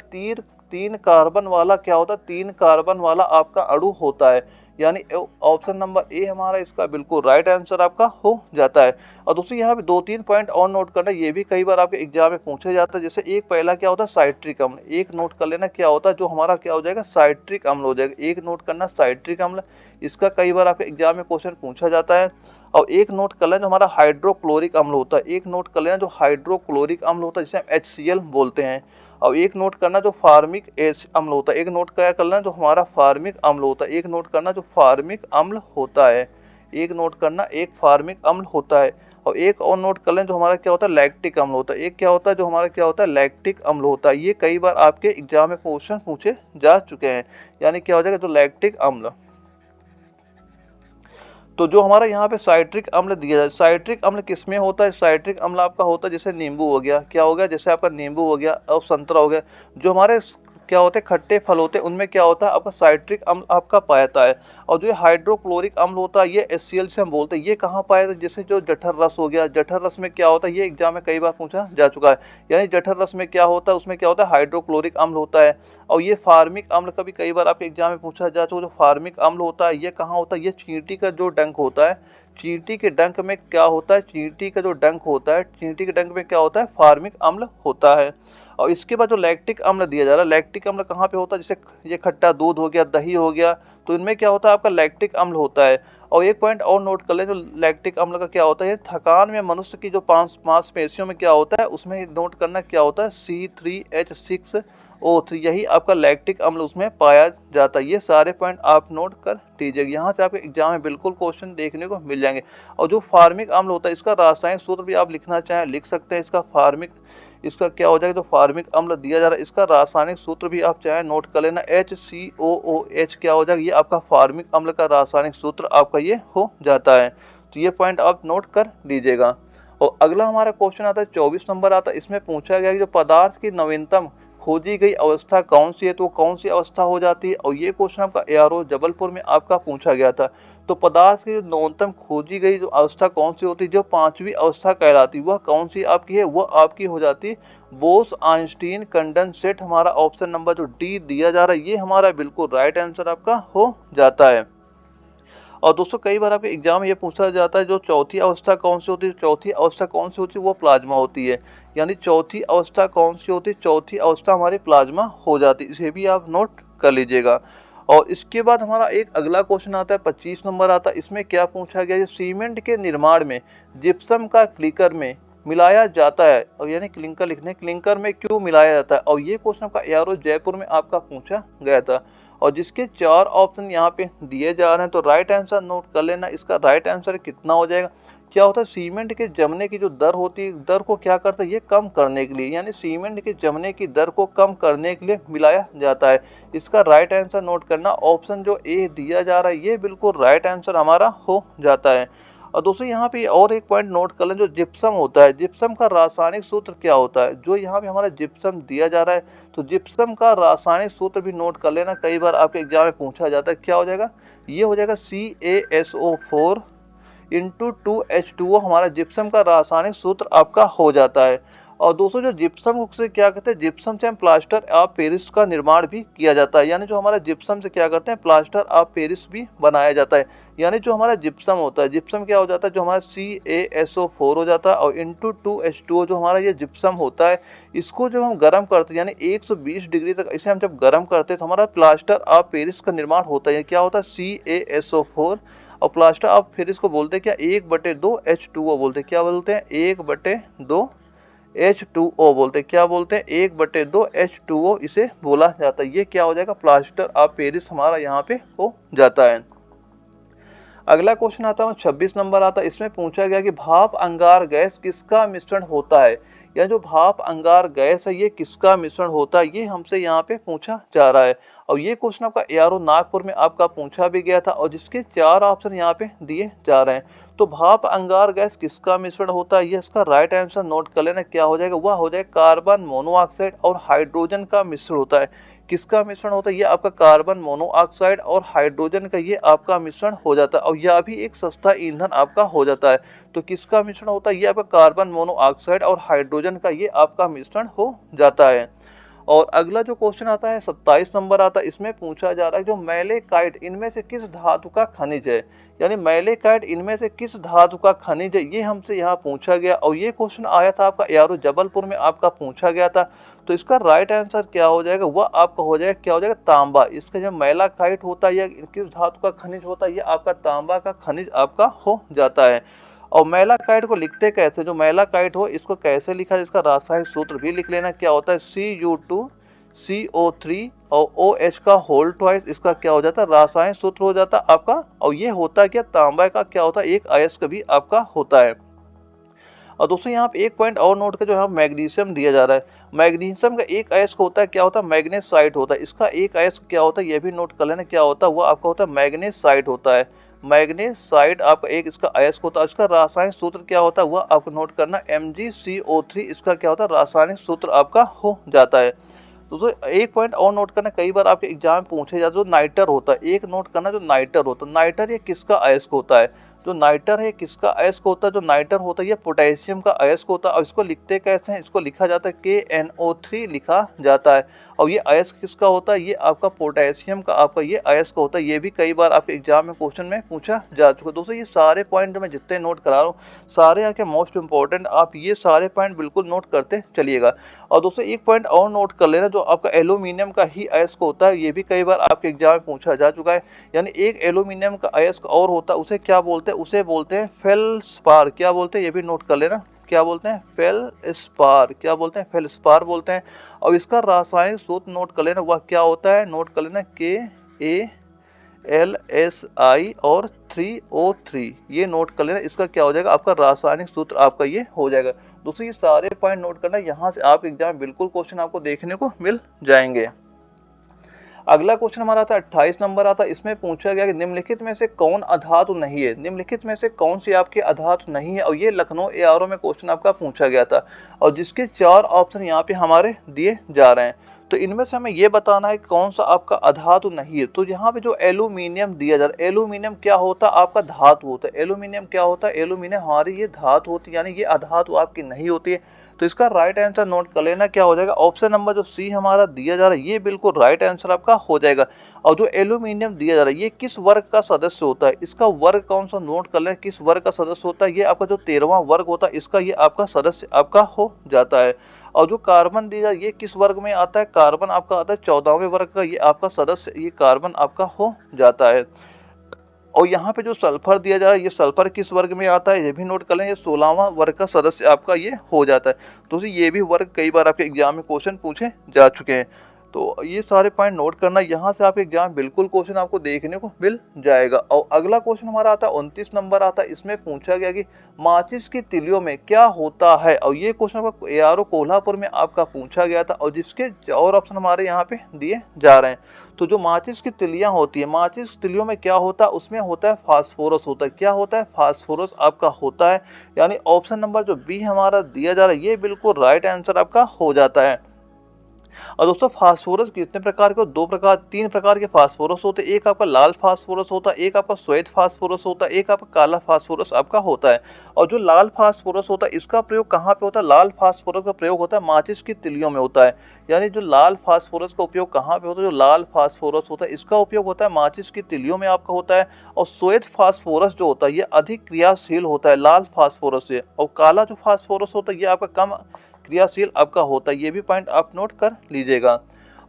तीन कार्बन वाला क्या होता है, 3 कार्बन वाला आपका अणु होता है, यानी ऑप्शन नंबर ए हमारा इसका बिल्कुल राइट आंसर आपका हो जाता है। और दोस्तों यहाँ पे 2-3 पॉइंट और नोट करना, ये भी कई बार आपके एग्जाम में पूछा जाता है। जैसे एक पहला क्या होता है, साइट्रिक अम्ल, एक नोट कर लेना क्या होता है, जो हमारा क्या हो जाएगा, साइट्रिक अम्ल हो जाएगा। एक नोट करना साइट्रिक अम्ल, इसका कई बार आपके एग्जाम में क्वेश्चन पूछा जाता है। और एक नोट कर लेना जो हमारा हाइड्रोक्लोरिक अम्ल होता है, एक नोट कर लेना जो हाइड्रोक्लोरिक अम्ल होता है जिसे हम HCl बोलते हैं। और एक नोट करना जो फार्मिक अम्ल होता है, एक नोट क्या करना जो हमारा फार्मिक अम्ल होता है, एक नोट करना जो फार्मिक अम्ल होता है, एक नोट करना एक फार्मिक अम्ल होता है। और एक और नोट कर लें जो हमारा क्या होता है, लैक्टिक अम्ल होता है। एक क्या होता है जो हमारा क्या होता है, लैक्टिक अम्ल होता है। ये कई बार आपके एग्जाम में क्वेश्चन पूछे जा चुके हैं, यानी क्या हो जाएगा जो लैक्टिक अम्ल। तो जो हमारा यहाँ पे साइट्रिक अम्ल दिया जाए, साइट्रिक अम्ल किसमें होता है, साइट्रिक अम्ल आपका होता है जैसे नींबू हो गया, क्या हो गया, जैसे आपका नींबू हो गया और संतरा हो गया। जो हमारे क्या होते हैं खट्टे फल होते हैं उनमें क्या होता है आपका साइट्रिक अम्ल आपका पाया जाता है। और जो हाइड्रोक्लोरिक अम्ल होता है ये HCl से हम बोलते हैं। ये कहाँ पाया जाता है, जैसे जो जठर रस हो गया, जठर रस में क्या होता है, ये एग्जाम में कई बार पूछा जा चुका है। यानी जठर रस में क्या होता है, उसमें क्या होता है, हाइड्रोक्लोरिक अम्ल होता है। और ये फार्मिक अम्ल का भी कई बार आपके एग्जाम में पूछा जा चुका है। जो फार्मिक अम्ल होता है ये कहाँ होता है, ये चींटी का जो डंक होता है, चींटी के डंक में क्या होता है, चींटी का जो डंक होता है, चींटी के डंक में क्या होता है, फार्मिक अम्ल होता है। और इसके बाद जो लैक्टिक अम्ल दिया जा रहा है, लैक्टिक अम्ल कहाँ पे होता है, जैसे ये खट्टा दूध हो गया, दही हो गया, तो इनमें क्या होता है आपका लैक्टिक अम्ल होता है। और एक पॉइंट और नोट कर लें, जो लैक्टिक अम्ल का क्या होता है, थकान में मनुष्य की जो मांसपेशियों में क्या होता है, उसमें नोट करना क्या होता है, C3H6O3, यही आपका लैक्टिक अम्ल उसमें पाया जाता है। ये सारे पॉइंट आप नोट कर लीजिएगा, यहाँ से आपके एग्जाम में बिल्कुल क्वेश्चन देखने को मिल जाएंगे। और जो फार्मिक अम्ल होता है इसका रासायनिक सूत्र भी आप लिखना चाहें लिख सकते हैं। इसका क्या हो जाएगा, जो फार्मिक अम्ल दिया जा रहा है इसका रासायनिक सूत्र भी आप चाहे नोट कर लेना, HCOOH क्या हो जाएगा, ये आपका फार्मिक अम्ल का रासायनिक सूत्र आपका ये हो जाता है। तो ये पॉइंट आप नोट कर लीजिएगा। और अगला हमारा क्वेश्चन आता है 24 नंबर आता है, इसमें पूछा गया कि जो पदार्थ की नवीनतम खोजी गई अवस्था कौन सी है, तो कौन सी अवस्था हो जाती है। और ये क्वेश्चन आपका एआरओ जबलपुर में आपका पूछा गया था। तो पदार्थ की जो नवीनतम खोजी गई जो अवस्था कौन सी होती है, जो 5वीं अवस्था कहलाती है, वह कौन सी आपकी है, वह आपकी हो जाती है बोस आइंस्टीन कंडेंसेट। हमारा ऑप्शन नंबर जो डी दिया जा रहा है ये हमारा बिल्कुल राइट आंसर आपका हो जाता है। और दोस्तों कई बार आपके एग्जाम में ये पूछा जाता है जो चौथी अवस्था कौन सी होती है, चौथी अवस्था कौन सी होती है, वो प्लाज्मा होती है। यानी चौथी अवस्था कौन सी होती है, चौथी अवस्था हमारी प्लाज्मा हो जाती है। इसे भी आप नोट कर लीजिएगा। और इसके बाद हमारा एक अगला क्वेश्चन आता है 25 नंबर आता है, इसमें क्या पूछा गया है, सीमेंट के निर्माण में जिप्सम का क्लिकर में मिलाया जाता है। और यानी क्लिंकर लिखने, क्लिंकर में क्यों मिलाया जाता है। और ये क्वेश्चन का एआरओ जयपुर में आपका पूछा गया था। और जिसके 4 ऑप्शन यहाँ पे दिए जा रहे हैं, तो राइट आंसर नोट कर लेना। इसका राइट आंसर कितना हो जाएगा, क्या होता है, सीमेंट के जमने की जो दर होती है, दर को क्या करता है, ये कम करने के लिए, यानी सीमेंट के जमने की दर को कम करने के लिए मिलाया जाता है। इसका राइट आंसर नोट करना, ऑप्शन जो ए दिया जा रहा है ये बिल्कुल राइट आंसर हमारा हो जाता है। और दोस्तों यहाँ पे और एक पॉइंट नोट कर लें, जो जिप्सम होता है, जिप्सम का रासायनिक सूत्र क्या होता है, जो यहाँ पे हमारा जिप्सम दिया जा रहा है, तो जिप्सम का रासायनिक सूत्र भी नोट कर लेना, कई बार आपके एग्जाम में पूछा जाता है। क्या हो जाएगा, ये हो जाएगा CaSO4 इंटू 2H2O, हमारा जिप्सम का रासायनिक सूत्र आपका हो जाता है। और दोस्तों जो जिप्सम से क्या कहते हैं, जिप्सम से हम प्लास्टर ऑफ पेरिस का निर्माण भी किया जाता है। यानी जो हमारा जिप्सम से क्या करते हैं, प्लास्टर ऑफ पेरिस भी बनाया जाता है। यानी जो हमारा जिप्सम होता है, जिप्सम क्या हो जाता है, जो हमारा CaSO4 हो जाता है और इंटू 2H2O जो हमारा ये जिप्सम होता है, इसको जब हम गर्म करते हैं यानी 120 डिग्री तक इसे हम जब गर्म करते हैं तो हमारा प्लास्टर ऑफ पेरिस का निर्माण होता है। क्या होता है, CaSO4। और प्लास्टर ऑफ पेरिस को बोलते हैं क्या, 1/2 H2O बोलते हैं। क्या बोलते हैं, 1/2 H2O बोलते हैं। क्या बोलते हैं, 1/2 H2O इसे बोला जाता है। ये क्या हो जाएगा, प्लास्टर ऑफ पेरिस हमारा यहाँ पे हो जाता है। अगला क्वेश्चन आता है 26 नंबर आता है, इसमें पूछा गया कि भाप अंगार गैस किसका मिश्रण होता है। या जो भाप अंगार गैस है ये किसका मिश्रण होता है, ये हमसे यहाँ पे पूछा जा रहा है। और ये क्वेश्चन आपका एआरओ नागपुर में आपका पूछा भी गया था। और जिसके 4 ऑप्शन यहाँ पे दिए जा रहे हैं, तो भाप अंगार गैस किसका मिश्रण होता है? ये इसका राइट आंसर नोट कर लेना, क्या हो जाएगा? वह हो जाएगा कार्बन मोनोऑक्साइड और हाइड्रोजन का मिश्रण होता है। किसका मिश्रण होता है? ये आपका कार्बन मोनोऑक्साइड और हाइड्रोजन का ये आपका मिश्रण हो जाता है और यह भी एक सस्ता ईंधन आपका हो जाता है। तो किसका मिश्रण होता है? ये आपका कार्बन मोनोऑक्साइड और हाइड्रोजन का ये आपका मिश्रण हो जाता है। और अगला जो क्वेश्चन आता है 27 नंबर आता है, इसमें पूछा जा रहा है जो मैलेकाइट इनमें से किस धातु का खनिज है? यानी मैलेकाइट इनमें से किस धातु का खनिज है, ये हमसे यहाँ पूछा गया और ये क्वेश्चन आया था आपका यारो जबलपुर में आपका पूछा गया था। तो इसका राइट आंसर क्या हो जाएगा? वह आपका हो जाएगा, क्या हो जाएगा? तांबा। इसका जो मैलाकाइट होता है या किस धातु का खनिज होता है? ये आपका तांबा का खनिज आपका हो जाता है। और मैलाकाइट को लिखते कैसे? जो मैलाकाइट हो इसको कैसे लिखा जाए, इसका रासायनिक सूत्र भी लिख लेना। क्या होता है? Cu2CO3 और OH का होल ट्वाइस, इसका क्या हो जाता है? रासायनिक सूत्र हो जाता है आपका। और ये होता है क्या? तांबा का क्या होता है? एक अयस्क भी आपका होता है। और दोस्तों यहाँ पे एक पॉइंट और नोट कर, जो यहाँ मैग्नीशियम दिया जा रहा है, मैग्नीशियम का एक अयस्क होता है, क्या होता है? मैग्नेसाइट होता है। इसका एक अयस्क क्या होता है? ये भी नोट कर लेना, क्या होता है? वो आपका होता है मैग्नेसाइट होता है। मैग्नेसाइट आपका एक इसका अयस्क होता है। इसका रासायनिक सूत्र क्या होता है? वह आपको नोट करना MgCO3, इसका क्या होता है? रासायनिक सूत्र आपका हो जाता है। तो एक पॉइंट और नोट करना, कई बार आपके एग्जाम में पूछे जाते, जो नाइटर होता है, एक नोट करना, जो नाइटर होता है, नाइटर ये किसका अयस्क होता है? जो नाइटर है किसका अयस्क होता है? जो नाइटर होता है ये पोटेशियम का अयस्क होता है। और इसको लिखते कैसे हैं? इसको लिखा जाता है KNO3 लिखा जाता है। और ये अयस्क किसका होता है? ये आपका पोटेशियम का आपका ये अयस्क होता है। ये भी कई बार आपके एग्जाम में क्वेश्चन में पूछा जा चुका है। दोस्तों ये सारे पॉइंट जो मैं जितने नोट करा रहा हूँ, सारे यहाँ के मोस्ट इंपॉर्टेंट, आप ये सारे पॉइंट बिल्कुल नोट करते चलिएगा। और दोस्तों एक पॉइंट और नोट कर लेना, जो आपका एल्यूमिनियम का ही अयस्क होता है, ये भी कई बार आपके एग्जाम में पूछा जा चुका है। यानी एक एल्यूमिनियम का अयस्क और होता है, उसे क्या बोलते हैं? उसे बोलते हैं फेल्सपार। क्या बोलते हैं? ये भी नोट कर लेना, क्या बोलते हैं? फेल्सपार। क्या बोलते हैं? फेल्सपार बोलते हैं। और इसका रासायनिक सूत्र नोट कर लेना, वह क्या होता है? नोट कर लेना, KALSI और 3O3, ये नोट कर लेना। इसका क्या हो जाएगा? आपका रासायनिक सूत्र आपका ये हो जाएगा। दोस्तों ये सारे पॉइंट नोट करना, यहाँ से आप एग्जाम बिल्कुल क्वेश्चन आपको देखने को मिल जाएंगे। अगला क्वेश्चन हमारा आता है 28 नंबर आता है, इसमें पूछा गया कि निम्नलिखित में से कौन अधातु नहीं है? निम्नलिखित में से कौन सी आपकी अधातु नहीं है? और ये लखनऊ ARO में क्वेश्चन आपका पूछा गया था और जिसके 4 ऑप्शन यहाँ पे हमारे दिए जा रहे हैं। तो इनमें से हमें ये बताना है कि कौन सा आपका अधातु नहीं है। तो यहाँ पे जो एल्यूमिनियम दिया जा रहा है, एल्यूमिनियम क्या होता है? आपका धातु होता है। एल्यूमिनियम क्या होता है? एल्यूमिनियम हमारी ये धातु होती है, यानी ये अधातु आपकी नहीं होती है। तो इसका राइट आंसर नोट कर लेना, क्या हो जाएगा? ऑप्शन नंबर जो सी हमारा दिया जा रहा है, ये बिल्कुल राइट आंसर आपका हो जाएगा। और जो एल्यूमिनियम दिया जा रहा है, ये किस वर्ग का सदस्य होता है? इसका वर्ग कौन सा? नोट कर लें, किस वर्ग का सदस्य होता है? ये आपका जो 13वां वर्ग होता है, इसका ये आपका सदस्य आपका हो जाता है। और जो कार्बन दिया जाए, ये किस वर्ग में आता है? कार्बन आपका आता है 14वें वर्ग का, ये आपका सदस्य ये कार्बन आपका हो जाता है। और यहाँ पे जो सल्फर दिया जा रहा है, ये सल्फर किस वर्ग में आता है? ये भी नोट कर लें, ये 16वां वर्ग का सदस्य आपका ये हो जाता है। तो ये भी वर्ग कई बार आपके एग्जाम में क्वेश्चन पूछे जा चुके हैं। तो ये सारे पॉइंट नोट करना, यहाँ से आपके एग्जाम बिल्कुल क्वेश्चन आपको देखने को मिल जाएगा। और अगला क्वेश्चन हमारा आता है 29 नंबर आता है, इसमें पूछा गया कि माचिस की तिलियों में क्या होता है? और ये क्वेश्चन आपका ARO कोल्हापुर में आपका पूछा गया था और जिसके और ऑप्शन हमारे यहाँ पे दिए जा रहे हैं। तो जो माचिस की तिलियां होती है, माचिस की तिलियों में क्या होता है? उसमें होता है फास्फोरस होता है। क्या होता है? फास्फोरस आपका होता है। यानी ऑप्शन नंबर जो बी हमारा दिया जा रहा है, ये बिल्कुल राइट आंसर आपका हो जाता है। और दोस्तों फास्फोरस कितने प्रकार के? तीन प्रकार के फास्फोरस होते हैं। एक आपका लाल फास्फोरस होता है, एक आपका श्वेत फास्फोरस होता है, एक आपका काला फास्फोरस आपका होता है। और जो लाल फास्फोरस होता है, इसका प्रयोग कहाँ पे होता है? लाल फास्फोरस का प्रयोग होता है माचिस की तिलियों में होता है। यानी जो लाल फास्फोरस का उपयोग कहाँ पे होता है? जो लाल फास्फोरस होता है, इसका उपयोग होता है माचिस की तिलियों में आपका होता है। और श्वेत फास्फोरस जो होता है, ये अधिक क्रियाशील होता है लाल फास्फोरस से। और काला जो फास्फोरस होता है, ये आपका कम क्रियाशील आपका होता है। ये भी पॉइंट आप नोट कर लीजिएगा।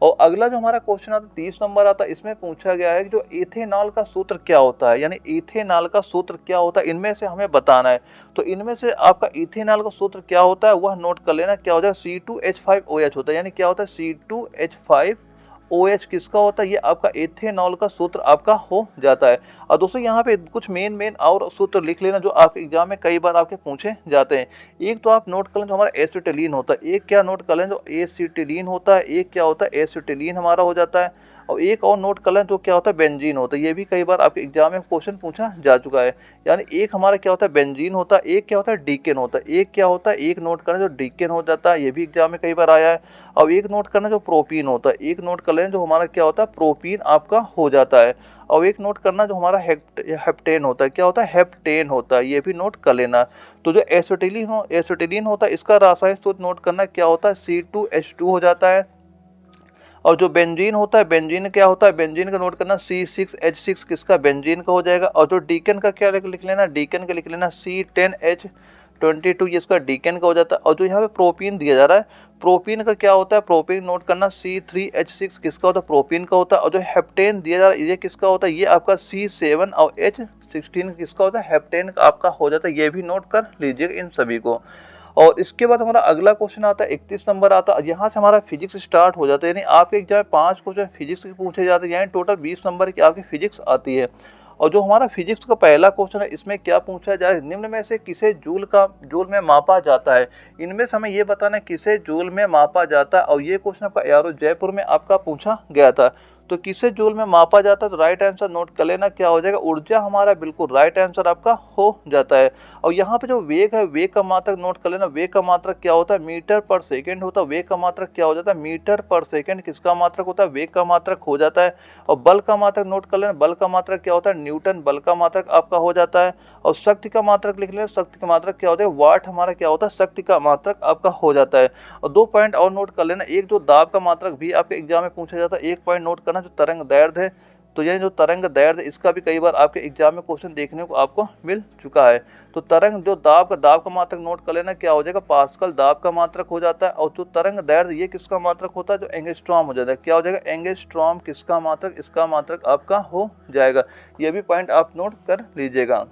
और अगला जो हमारा क्वेश्चन आता है 30 नंबर आता है, इसमें पूछा गया है कि जो इथेनॉल का सूत्र क्या होता है? यानी इथेनॉल का सूत्र क्या होता है, इनमें से हमें बताना है। तो इनमें से आपका इथेनॉल का सूत्र क्या होता है, वह नोट कर लेना। क्या होता है? C2H5OH होता है। यानी क्या होता है? C2H5OH किसका होता है? ये आपका इथेनॉल का सूत्र आपका हो जाता है। और दोस्तों यहाँ पे कुछ मेन और सूत्र लिख लेना, जो आप एग्जाम में कई बार आपके पूछे जाते हैं। एक तो आप नोट कर लें, जो हमारा एसिटिलीन होता है। एक क्या नोट कर लें? जो एसिटिलीन होता है। एक क्या होता है? एसिटिलीन हमारा हो जाता है। और एक और नोट कर लें जो क्या होता है बेंजीन होता है, ये भी कई बार आपके एग्जाम में क्वेश्चन पूछा जा चुका है। यानी एक हमारा क्या होता है बेंजीन होता है, एक क्या होता है डीकेन होता है। एक क्या होता है, एक नोट करना जो डीकेन हो जाता है, ये भी एग्जाम में कई बार आया है। और एक नोट करना जो प्रोपीन होता है, एक नोट कर लें जो हमारा क्या होता है प्रोपीन आपका हो जाता है। और एक नोट करना जो हमारा हेप्टेन होता है, क्या होता है हेप्टेन होता है, ये भी नोट कर लेना। तो जो एसिटिलीन होता है इसका रासायनिक सूत्र नोट करना क्या होता है C2H2 हो जाता है। और जो बेंजीन होता है, बेंजीन क्या होता है, बेंजीन का नोट करना C6H6 किसका बेंजीन का हो जाएगा। और जो डीकेन का क्या लिख लेना, डीकेन का लिख लेना C10H22 ये इसका डीकेन का हो जाता है। और जो यहाँ पे प्रोपीन दिया जा रहा है, प्रोपीन का क्या होता है, प्रोपीन नोट करना C3H6 किसका होता है प्रोपीन का होता है। और जो हेप्टेन दिया जा रहा है ये किसका होता है, ये आपका C7 और H16 किसका होता है हेप्टेन का आपका हो जाता है। ये भी नोट कर लीजिएगा इन सभी को। और इसके बाद हमारा अगला क्वेश्चन आता है 31 नंबर आता है, यहाँ से हमारा फिजिक्स स्टार्ट हो जाता है। यानी आपके एग्जाम में 5 क्वेश्चन फिजिक्स के पूछे जाते हैं, यानी टोटल 20 नंबर की आपकी फिजिक्स आती है। और जो हमारा फिजिक्स का पहला क्वेश्चन है इसमें क्या पूछा जाए, निम्न में से किसे जूल में मापा जाता है। इनमें से हमें ये बताना है किसे जूल में मापा जाता है। और ये क्वेश्चन आपका यारो जयपुर में आपका पूछा गया था। तो किसे जूल में मापा जाता है, तो राइट आंसर नोट कर लेना क्या हो जाएगा ऊर्जा, हमारा बिल्कुल राइट आंसर आपका हो जाता है। और यहाँ पे जो वेग है, वेग का मात्रक नोट कर लेना, वेग का मात्रक क्या होता है मीटर पर सेकंड होता है। वेग का मात्रक क्या हो जाता है मीटर पर सेकंड किसका मात्रक होता है वेग का मात्रक हो जाता है। और बल का मात्रक नोट कर लेना, बल का मात्रक क्या होता है न्यूटन बल का मात्रक आपका हो जाता है। और शक्ति का मात्रक लिख लेना, शक्ति का मात्रक क्या होता है वाट, हमारा क्या होता है शक्ति का मात्रक आपका हो जाता है। और 2 पॉइंट और नोट कर लेना, एक जो दाब का मात्रक भी आपके एग्जाम में पूछा जाता है, एक पॉइंट नोट करना जो तरंग दैर्ध्य है। तो ये जो तरंग दैर्ध्य इसका भी कई बार आपके एग्जाम में क्वेश्चन देखने को आपको मिल चुका है। तो तरंग जो दाब का मात्रक नोट कर लेना क्या हो जाएगा पास्कल दाब का मात्रक हो जाता है। और जो तरंग दैर्ध्य ये किसका मात्रक होता है जो एंगस्ट्रॉम हो जाता है, क्या हो जाएगा एंगस्ट्रॉम किसका मात्रक, इसका मात्रक आपका हो जाएगा। ये भी पॉइंट आप नोट कर लीजिएगा।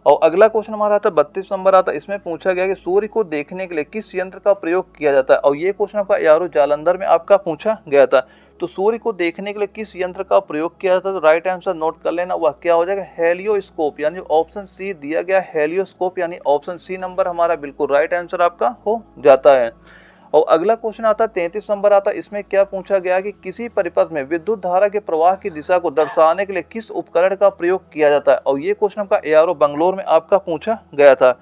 और अगला क्वेश्चन हमारा आता है 32 नंबर आता है, इसमें पूछा गया कि सूर्य को देखने के लिए किस यंत्र का प्रयोग किया जाता है। और ये क्वेश्चन आपका यारो जालंधर में आपका पूछा गया था। तो सूर्य को देखने के लिए किस यंत्र का प्रयोग किया जाता है, तो राइट आंसर नोट कर लेना, वह क्या हो जाएगा हेलियोस्कोप, यानी ऑप्शन सी दिया गया हेलियोस्कोप, यानी ऑप्शन सी नंबर हमारा बिल्कुल राइट आंसर आपका हो जाता है। और अगला क्वेश्चन आता है 33 नंबर आता है, इसमें क्या पूछा गया कि किसी परिपथ में विद्युत धारा के प्रवाह की दिशा को दर्शाने के लिए किस उपकरण का प्रयोग किया जाता है। और ये क्वेश्चन आपका एआरओ बंगलोर में आपका पूछा गया था।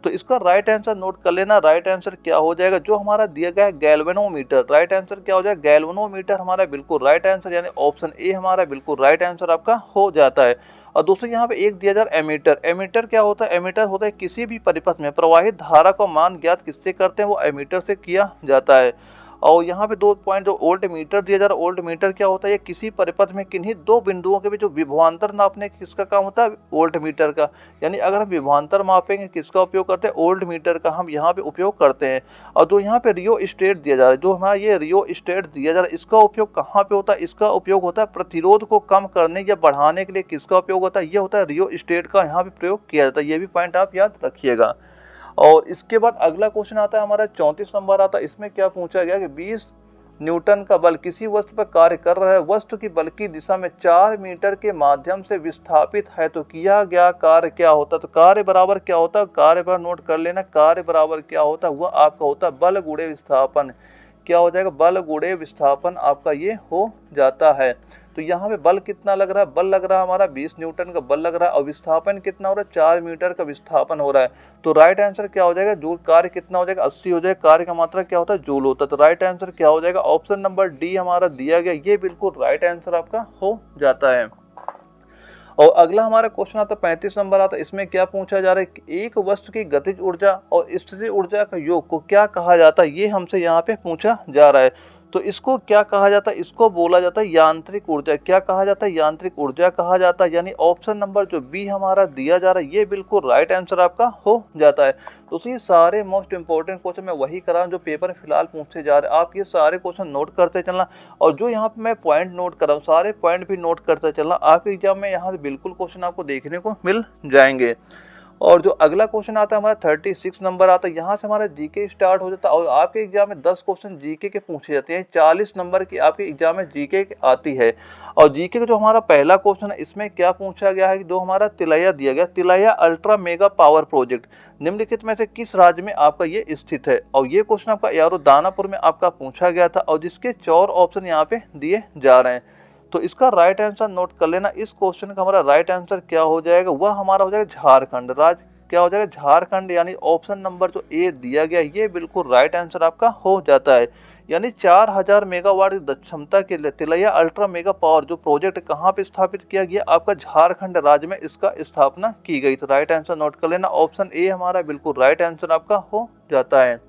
तो इसका राइट आंसर नोट कर लेना, राइट आंसर क्या हो जाएगा जो हमारा दिया गया है गैल्वेनोमीटर। राइट आंसर क्या हो जाएगा गैल्वेनोमीटर, हमारा बिल्कुल राइट आंसर, यानी ऑप्शन ए हमारा बिल्कुल राइट आंसर आपका हो जाता है। और दूसरे यहाँ पे एक दिया जा रहा है एमीटर। एमीटर क्या होता है, एमीटर होता है किसी भी परिपथ में प्रवाहित धारा का मान ज्ञात किससे करते हैं, वो एमीटर से किया जाता है। और यहाँ पे 2 पॉइंट जो वोल्ट मीटर दिया जा रहा है, वोल्ट मीटर क्या होता है, ये किसी परिपथ में किन्हीं 2 बिंदुओं के बीच जो विभवांतर नापने किसका काम होता है वोल्ट मीटर का। यानी अगर हम विभवांतर मापेंगे किसका उपयोग करते हैं वोल्ट मीटर का हम यहाँ पे उपयोग करते हैं। और जो यहाँ पे रियो स्टेट दिया जा रहा है, जो हमारा ये रियो स्टेट दिया जा रहा है इसका उपयोग कहाँ पे होता है, इसका उपयोग होता है प्रतिरोध को कम करने या बढ़ाने के लिए किसका उपयोग होता है, ये होता है रियो स्टेट का यहाँ पे प्रयोग किया जाता है। ये भी पॉइंट आप याद रखिएगा। और इसके बाद अगला क्वेश्चन आता है हमारा 34 नंबर आता है, इसमें क्या पूछा गया कि 20 न्यूटन का बल किसी वस्तु पर कार्य कर रहा है, वस्तु की बल की दिशा में 4 मीटर के माध्यम से विस्थापित है, तो किया गया कार्य क्या होता है। तो कार्य बराबर क्या होता है, कार्य पर नोट कर लेना, कार्य बराबर क्या होता है वह आपका होता है बल गुणे विस्थापन। क्या हो जाएगा बल गुणे विस्थापन आपका ये हो जाता है। तो यहाँ पे बल कितना लग रहा है, बल लग रहा है हमारा 20 न्यूटन का बल लग रहा है। और विस्थापन कितना हो रहा है 4 मीटर का विस्थापन हो रहा है। तो राइट आंसर क्या हो जाएगा जूल, कार्य कितना हो जाएगा 80 हो जाएगा, कार्य का मात्रा क्या होता है जूल होता है। तो राइट आंसर क्या हो जाएगा ऑप्शन नंबर डी हमारा दिया गया, ये बिल्कुल राइट आंसर आपका हो जाता है। और अगला हमारा क्वेश्चन आता है 35 नंबर आता है, इसमें क्या पूछा जा रहा है कि एक वस्तु की गतिज ऊर्जा और स्थितिज ऊर्जा का योग को क्या कहा जाता है, ये हमसे यहाँ पे पूछा जा रहा है। तो इसको क्या कहा जाता है, इसको बोला जाता है यांत्रिक ऊर्जा। क्या कहा जाता है यांत्रिक ऊर्जा कहा जाता है, यानी ऑप्शन नंबर जो बी हमारा दिया जा रहा है ये बिल्कुल राइट आंसर आपका हो जाता है। तो ये सारे मोस्ट इंपॉर्टेंट क्वेश्चन मैं वही कर रहा हूँ जो पेपर फिलहाल पूछे जा रहे हैं, आप ये सारे क्वेश्चन नोट करते चलना। और जो यहाँ पे मैं पॉइंट नोट कर रहा हूँ सारे पॉइंट भी नोट करते चलना, आपके एग्जाम में यहाँ से बिल्कुल क्वेश्चन आपको देखने को मिल जाएंगे। और जो अगला क्वेश्चन आता है हमारा 36 नंबर आता है, यहाँ से हमारा जीके स्टार्ट हो जाता है और आपके एग्जाम में 10 क्वेश्चन जीके के पूछे जाते हैं। 40 नंबर की आपके एग्जाम में जीके आती है। और जीके का जो हमारा पहला क्वेश्चन है इसमें क्या पूछा गया है कि जो हमारा तिलैया दिया गया, Tilaiya ultra mega power project निम्नलिखित में से किस राज्य में आपका ये स्थित है। और ये क्वेश्चन आपका यारो दानापुर में आपका पूछा गया था और जिसके 4 ऑप्शन यहाँ पे दिए जा रहे हैं। तो इसका राइट आंसर नोट कर लेना। इस क्वेश्चन का हमारा राइट आंसर क्या हो जाएगा, वह हमारा हो जाएगा झारखंड राज्य। क्या हो जाएगा, झारखंड, यानी ऑप्शन नंबर जो ए दिया गया ये बिल्कुल राइट आंसर आपका हो जाता है। यानी 4000 मेगावाट की क्षमता के लिए तिलैया अल्ट्रा मेगा पावर जो प्रोजेक्ट कहाँ पे स्थापित किया गया, आपका झारखंड राज्य में इसका स्थापना की गई। तो राइट आंसर नोट कर लेना, ऑप्शन ए हमारा बिल्कुल राइट आंसर आपका हो जाता है।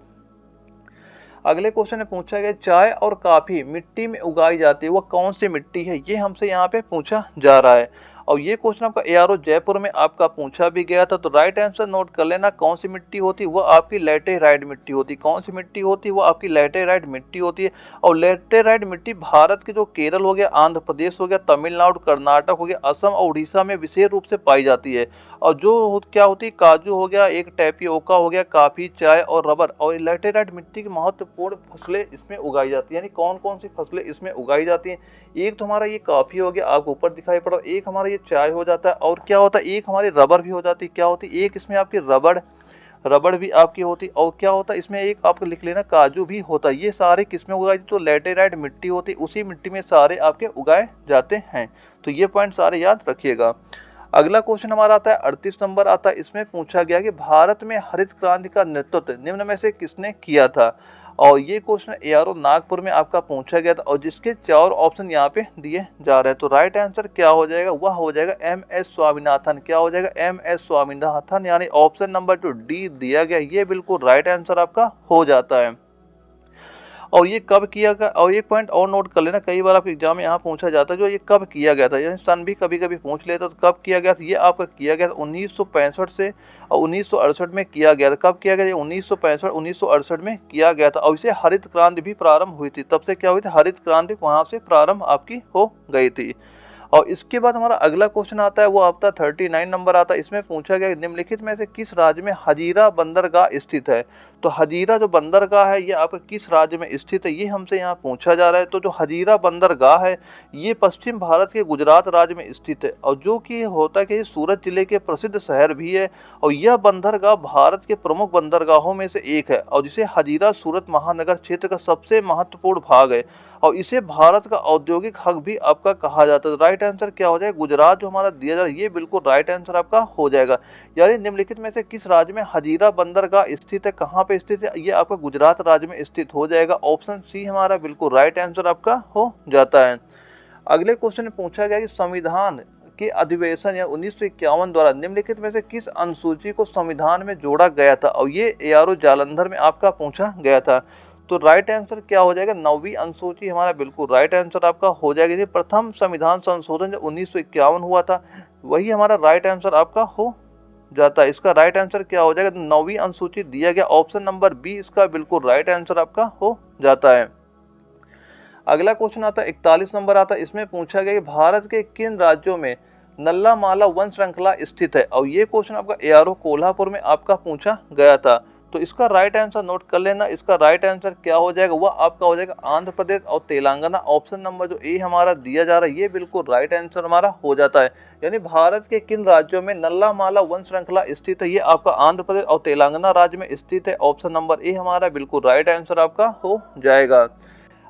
अगले क्वेश्चन में पूछा गया चाय और कॉफी मिट्टी में उगाई जाती है, वह कौन सी मिट्टी है, ये हमसे यहाँ पे पूछा जा रहा है। और ये क्वेश्चन आपका एआरओ जयपुर में आपका पूछा भी गया था। तो राइट आंसर नोट कर लेना, कौन सी मिट्टी होती है, वह आपकी लैटेराइट मिट्टी होती है। कौन सी मिट्टी होती है, वो आपकी लैटेराइट मिट्टी होती है। और लैटेराइट मिट्टी भारत के जो केरल हो गया, आंध्र प्रदेश हो गया, तमिलनाडु, कर्नाटक हो गया, असम और उड़ीसा में विशेष रूप से पाई जाती है। और जो क्या होती है, काजू हो गया, एक टैपियोका हो गया, काफी, चाय और रबर। और लैटेराइट मिट्टी की महत्वपूर्ण फसलें इसमें उगाई जाती है। यानी कौन कौन सी फसलें इसमें उगाई जाती हैं, एक तो हमारा ये काफी हो गया, आपको ऊपर दिखाई पड़ रहा है, एक हमारा ये चाय हो जाता है, और क्या होता है, एक हमारी रबर भी हो जाती है। क्या होती है, एक इसमें आपकी रबड़ भी आपकी होती है। और क्या होता है इसमें, एक आपको लिख लेना, काजू भी होता है। ये सारे किसमें उगाई, तो लैटेराइट मिट्टी होती है, उसी मिट्टी में सारे आपके उगाए जाते हैं। तो ये पॉइंट सारे याद रखिएगा। अगला क्वेश्चन हमारा आता है 38 नंबर आता है। इसमें पूछा गया कि भारत में हरित क्रांति का नेतृत्व निम्न में से किसने किया था। और ये क्वेश्चन एआरओ नागपुर में आपका पूछा गया था और जिसके 4 ऑप्शन यहाँ पे दिए जा रहे हैं। तो राइट आंसर क्या हो जाएगा, वह हो जाएगा एमएस स्वामीनाथन। क्या हो जाएगा, एमएस स्वामीनाथन, यानी ऑप्शन नंबर जो डी दिया गया ये बिल्कुल राइट आंसर आपका हो जाता है। और ये कब किया गया, और एक पॉइंट और नोट कर लेना, कई बार आपके एग्जाम में यहाँ पूछा जाता है जो ये कब किया गया था, यानी सन भी कभी कभी पूछ लेता। तो कब किया गया था, ये आपका किया गया था 1965 से और 1968 में किया गया था। कब किया गया, 1965 1968 में किया गया था। और इसे हरित क्रांति भी प्रारंभ हुई थी, तब से क्या हुई थी, हरित क्रांति वहां से प्रारंभ आपकी हो गई थी। और इसके बाद हमारा अगला क्वेश्चन आता है, वो आपका 39 नंबर आता है। इसमें पूछा गया निम्नलिखित में से किस राज्य में हजीरा बंदरगाह स्थित है। तो हजीरा जो बंदरगाह है ये आपका किस राज्य में स्थित है, ये हमसे यहाँ पूछा जा रहा है। तो जो हजीरा बंदरगाह है ये पश्चिम भारत के गुजरात राज्य में स्थित है, और जो कि होता है कि सूरत जिले के प्रसिद्ध शहर भी है। और यह बंदरगाह भारत के प्रमुख बंदरगाहों में से एक है, और जिसे हजीरा सूरत महानगर क्षेत्र का सबसे महत्वपूर्ण भाग है, और इसे भारत का औद्योगिक हब भी आपका कहा जाता है। राइट आंसर क्या हो जाएगा, गुजरात जो हमारा दिया जा रहा है ये बिल्कुल राइट आंसर आपका हो जाएगा। यानी निम्नलिखित में से किस राज्य में हजीरा बंदरगाह स्थित है, कहाँ पे स्थित है, ये आपका गुजरात राज्य में स्थित हो जाएगा। ऑप्शन सी हमारा बिल्कुल राइट आंसर आपका हो जाता है। अगले क्वेश्चन में पूछा गया कि संविधान के अधिवेशन या 1951 द्वारा निम्नलिखित में से किस अनुसूची को संविधान में जोड़ा गया था। और ये एआरओ जालंधर में आपका पूछा गया था। तो राइट आंसर क्या हो जाएगा, 9वीं अनुसूची हमारा बिल्कुल राइट आंसर आपका हो जाएगा। ये प्रथम संविधान संशोधन जो 1951 हुआ था वही हमारा राइट आंसर आपका हो जाता है। इसका राइट आंसर क्या हो जाएगा, 9वीं अनुसूची दिया गया, ऑप्शन नंबर बी इसका बिल्कुल राइट आंसर आपका हो जाता है। अगला क्वेश्चन आता है 41 नंबर आता है। इसमें पूछा गया कि भारत के किन राज्यों में नल्ला माला वन श्रृंखला स्थित है। और ये क्वेश्चन आपका एआरओ कोल्हापुर में आपका पूछा गया था। तो इसका राइट आंसर नोट कर लेना, इसका राइट आंसर क्या हो जाएगा, वह आपका हो जाएगा आंध्र प्रदेश और तेलंगाना। ऑप्शन नंबर जो ए हमारा दिया जा रहा है ये बिल्कुल राइट आंसर हमारा हो जाता है। यानी भारत के किन राज्यों में नल्ला माला वन श्रृंखला स्थित है, ये आपका आंध्र प्रदेश और तेलंगाना राज्य में स्थित है। ऑप्शन नंबर ए हमारा बिल्कुल राइट आंसर आपका हो जाएगा।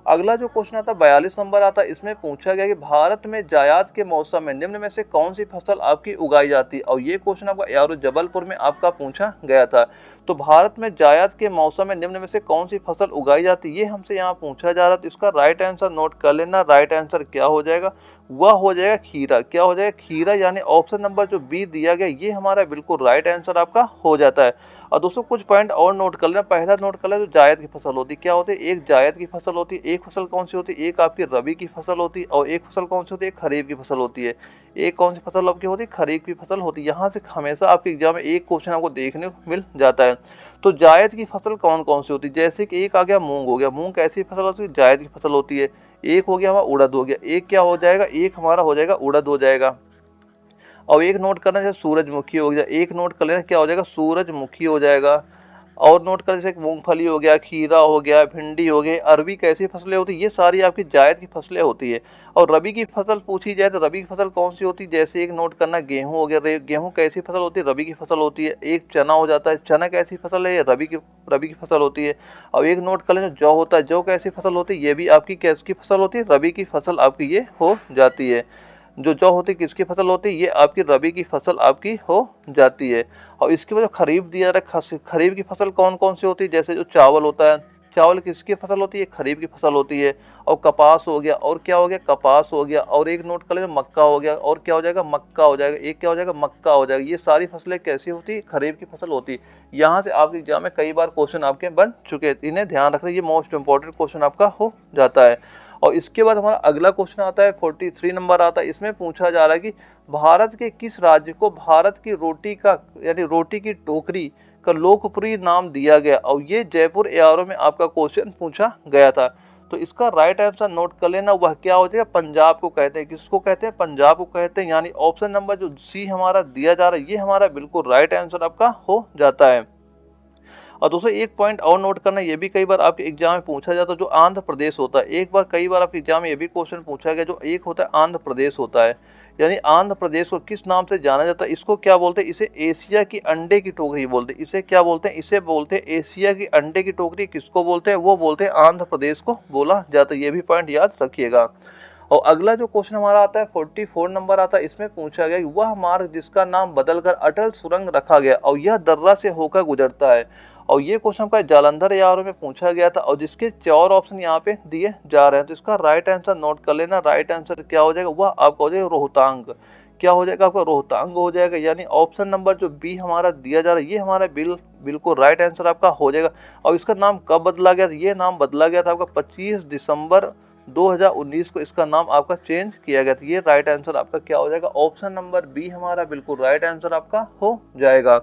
अगला जो क्वेश्चन आता है 42 नंबर आता है। इसमें पूछा गया कि भारत में जायद के मौसम में निम्न में से कौन सी फसल आपकी उगाई जाती है। और ये क्वेश्चन आपका एआरओ जबलपुर में आपका पूछा गया था। तो भारत में जायद के मौसम में निम्न में से कौन सी फसल उगाई जाती है, ये हमसे यहाँ पूछा जा रहा है। तो इसका राइट आंसर नोट कर लेना, राइट आंसर क्या हो जाएगा, वह हो जाएगा खीरा। क्या हो जाएगा, खीरा, यानी ऑप्शन नंबर जो बी दिया गया ये हमारा बिल्कुल राइट आंसर आपका हो जाता है। और दोस्तों कुछ पॉइंट और नोट कर लेना। पहला नोट कर लेना, जो जायद की फसल होती है क्या होती है, एक जायद की फसल होती है। एक फसल कौन सी होती है, एक आपकी रबी की फसल होती है, और एक फसल कौन सी होती है, खरीफ की फसल होती है। एक कौन सी फसल आपकी होती है, खरीफ की फसल होती है। यहाँ से हमेशा आपके एग्जाम में एक क्वेश्चन आपको देखने को मिल जाता है। तो जायद की फसल कौन कौन सी होती है, जैसे कि एक आ गया मूंग हो गया, मूंग कैसी फसल होती है, जायद की फसल होती है। एक हो गया हमारा उड़द हो गया, एक क्या हो जाएगा, एक हमारा हो जाएगा उड़द हो जाएगा। और एक नोट करना जैसे सूरजमुखी हो गया, एक नोट कर लेना क्या हो जाएगा, सूरजमुखी हो जाएगा। और नोट कर जैसे मूंगफली हो गया, खीरा हो गया, भिंडी हो गई। अरबी कैसी फसलें होती है, ये सारी आपकी जायद की फसलें होती है। और रबी की फसल पूछी जाए तो रबी की फसल कौन सी होती है, जैसे एक नोट करना गेहूं हो गया, गेहूं कैसी फसल होती है, रबी की फसल होती है। एक चना हो जाता है, चना कैसी फसल है, ये रबी की फसल होती है। और एक नोट कर लें जो जौ होता है, जौ कैसी फसल होती है, ये भी आपकी कैसी फसल होती है, रबी की फसल आपकी ये हो जाती है। जो जौ होती है किसकी फसल होती है, ये आपकी रबी की फसल आपकी हो जाती है। और इसके बाद जो खरीफ दिया जा रहा है, खरीफ की फसल कौन कौन सी होती है, जैसे जो चावल होता है, चावल किसकी फसल होती है, खरीफ की फसल होती है। और कपास हो गया, और क्या हो गया, कपास हो गया। और एक नोट कर लें मक्का हो गया, और क्या हो जाएगा, मक्का हो जाएगा। एक क्या हो जाएगा, मक्का हो जाएगा। ये सारी फसलें कैसी होती है, खरीफ की फसल होती है। यहाँ से आपके एग्जाम में कई बार क्वेश्चन आपके बन चुके हैं, इन्हें ध्यान रखना, ये मोस्ट इंपॉर्टेंट क्वेश्चन आपका हो जाता है। और इसके बाद हमारा अगला क्वेश्चन आता है, 43 नंबर आता है। इसमें पूछा जा रहा है कि भारत के किस राज्य को भारत की रोटी का यानी रोटी की टोकरी का लोकप्रिय नाम दिया गया, और ये जयपुर एआरओ में आपका क्वेश्चन पूछा गया था। तो इसका राइट आंसर नोट कर लेना, वह क्या हो जाएगा, पंजाब को कहते हैं। किसको कहते हैं, पंजाब को कहते हैं। यानी ऑप्शन नंबर जो सी हमारा दिया जा रहा है, ये हमारा बिल्कुल राइट आंसर आपका हो जाता है। और दोस्तों एक पॉइंट और नोट करना, ये भी कई बार आपके एग्जाम में पूछा जाता है, जो आंध्र प्रदेश होता है। एक बार कई बार आपके एग्जाम में ये भी क्वेश्चन पूछा गया, जो एक होता है आंध्र प्रदेश होता है। यानी आंध्र प्रदेश को किस नाम से जाना जाता है, इसको क्या बोलते हैं, इसे एशिया की अंडे की टोकरी बोलते हैं। इसे क्या बोलते हैं, इसे बोलते हैं एशिया की अंडे की टोकरी। किसको बोलते हैं, वो बोलते हैं आंध्र प्रदेश को बोला जाता है। ये भी पॉइंट याद रखिएगा। और अगला जो क्वेश्चन हमारा आता है 44 नंबर आता है। इसमें पूछा गया वह मार्ग जिसका नाम बदलकर अटल सुरंग रखा गया और यह दर्रा से होकर गुजरता है। और ये क्वेश्चन का जालंधर एआरओ में पूछा गया था, और जिसके 4 ऑप्शन यहाँ पे दिए जा रहे हैं। तो इसका राइट आंसर नोट कर लेना। राइट आंसर क्या हो जाएगा, वह आपका हो जाएगा रोहतांग। क्या हो जाएगा आपका, रोहतांग हो जाएगा। यानी ऑप्शन नंबर जो बी हमारा दिया जा रहा है, ये हमारा बिल्कुल राइट आंसर आपका हो जाएगा। और इसका नाम कब बदला गया था, ये नाम बदला गया था आपका 25 दिसंबर 2019 को इसका नाम आपका चेंज किया गया था। ये राइट आंसर आपका क्या हो जाएगा, ऑप्शन नंबर बी हमारा बिल्कुल राइट आंसर आपका हो जाएगा।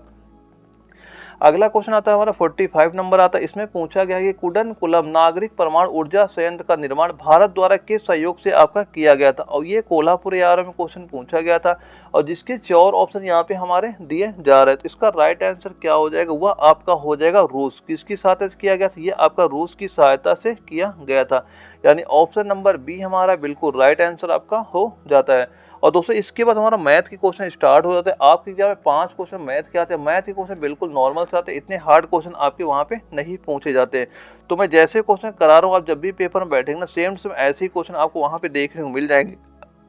अगला क्वेश्चन आता है हमारा 45 नंबर आता है। इसमें पूछा गया है कि कुडनकुलम नागरिक परमाणु ऊर्जा संयंत्र का निर्माण भारत द्वारा किस सहयोग से आपका किया गया था, और ये कोल्हापुर एआरओ में क्वेश्चन पूछा गया था। और जिसके 4 ऑप्शन यहाँ पे हमारे दिए जा रहे हैं। तो इसका राइट आंसर क्या हो जाएगा, वह आपका हो जाएगा रूस। किसकी सहायता से किया गया था, ये आपका रूस की सहायता से किया गया था। यानी ऑप्शन नंबर बी हमारा बिल्कुल राइट आंसर आपका हो जाता है। और दोस्तों इसके बाद हमारा मैथ के क्वेश्चन स्टार्ट हो जाते हैं। आपके एग्जाम में 5 क्वेश्चन मैथ के आते हैं। मैथ के क्वेश्चन बिल्कुल नॉर्मल से आते हैं, इतने हार्ड क्वेश्चन आपके वहाँ पे नहीं पूछे जाते हैं। तो मैं जैसे क्वेश्चन करा रहा हूँ, आप जब भी पेपर में बैठेंगे ना, सेम टू सेम ऐसे ही क्वेश्चन आपको वहाँ पे देखने को मिल जाएंगे।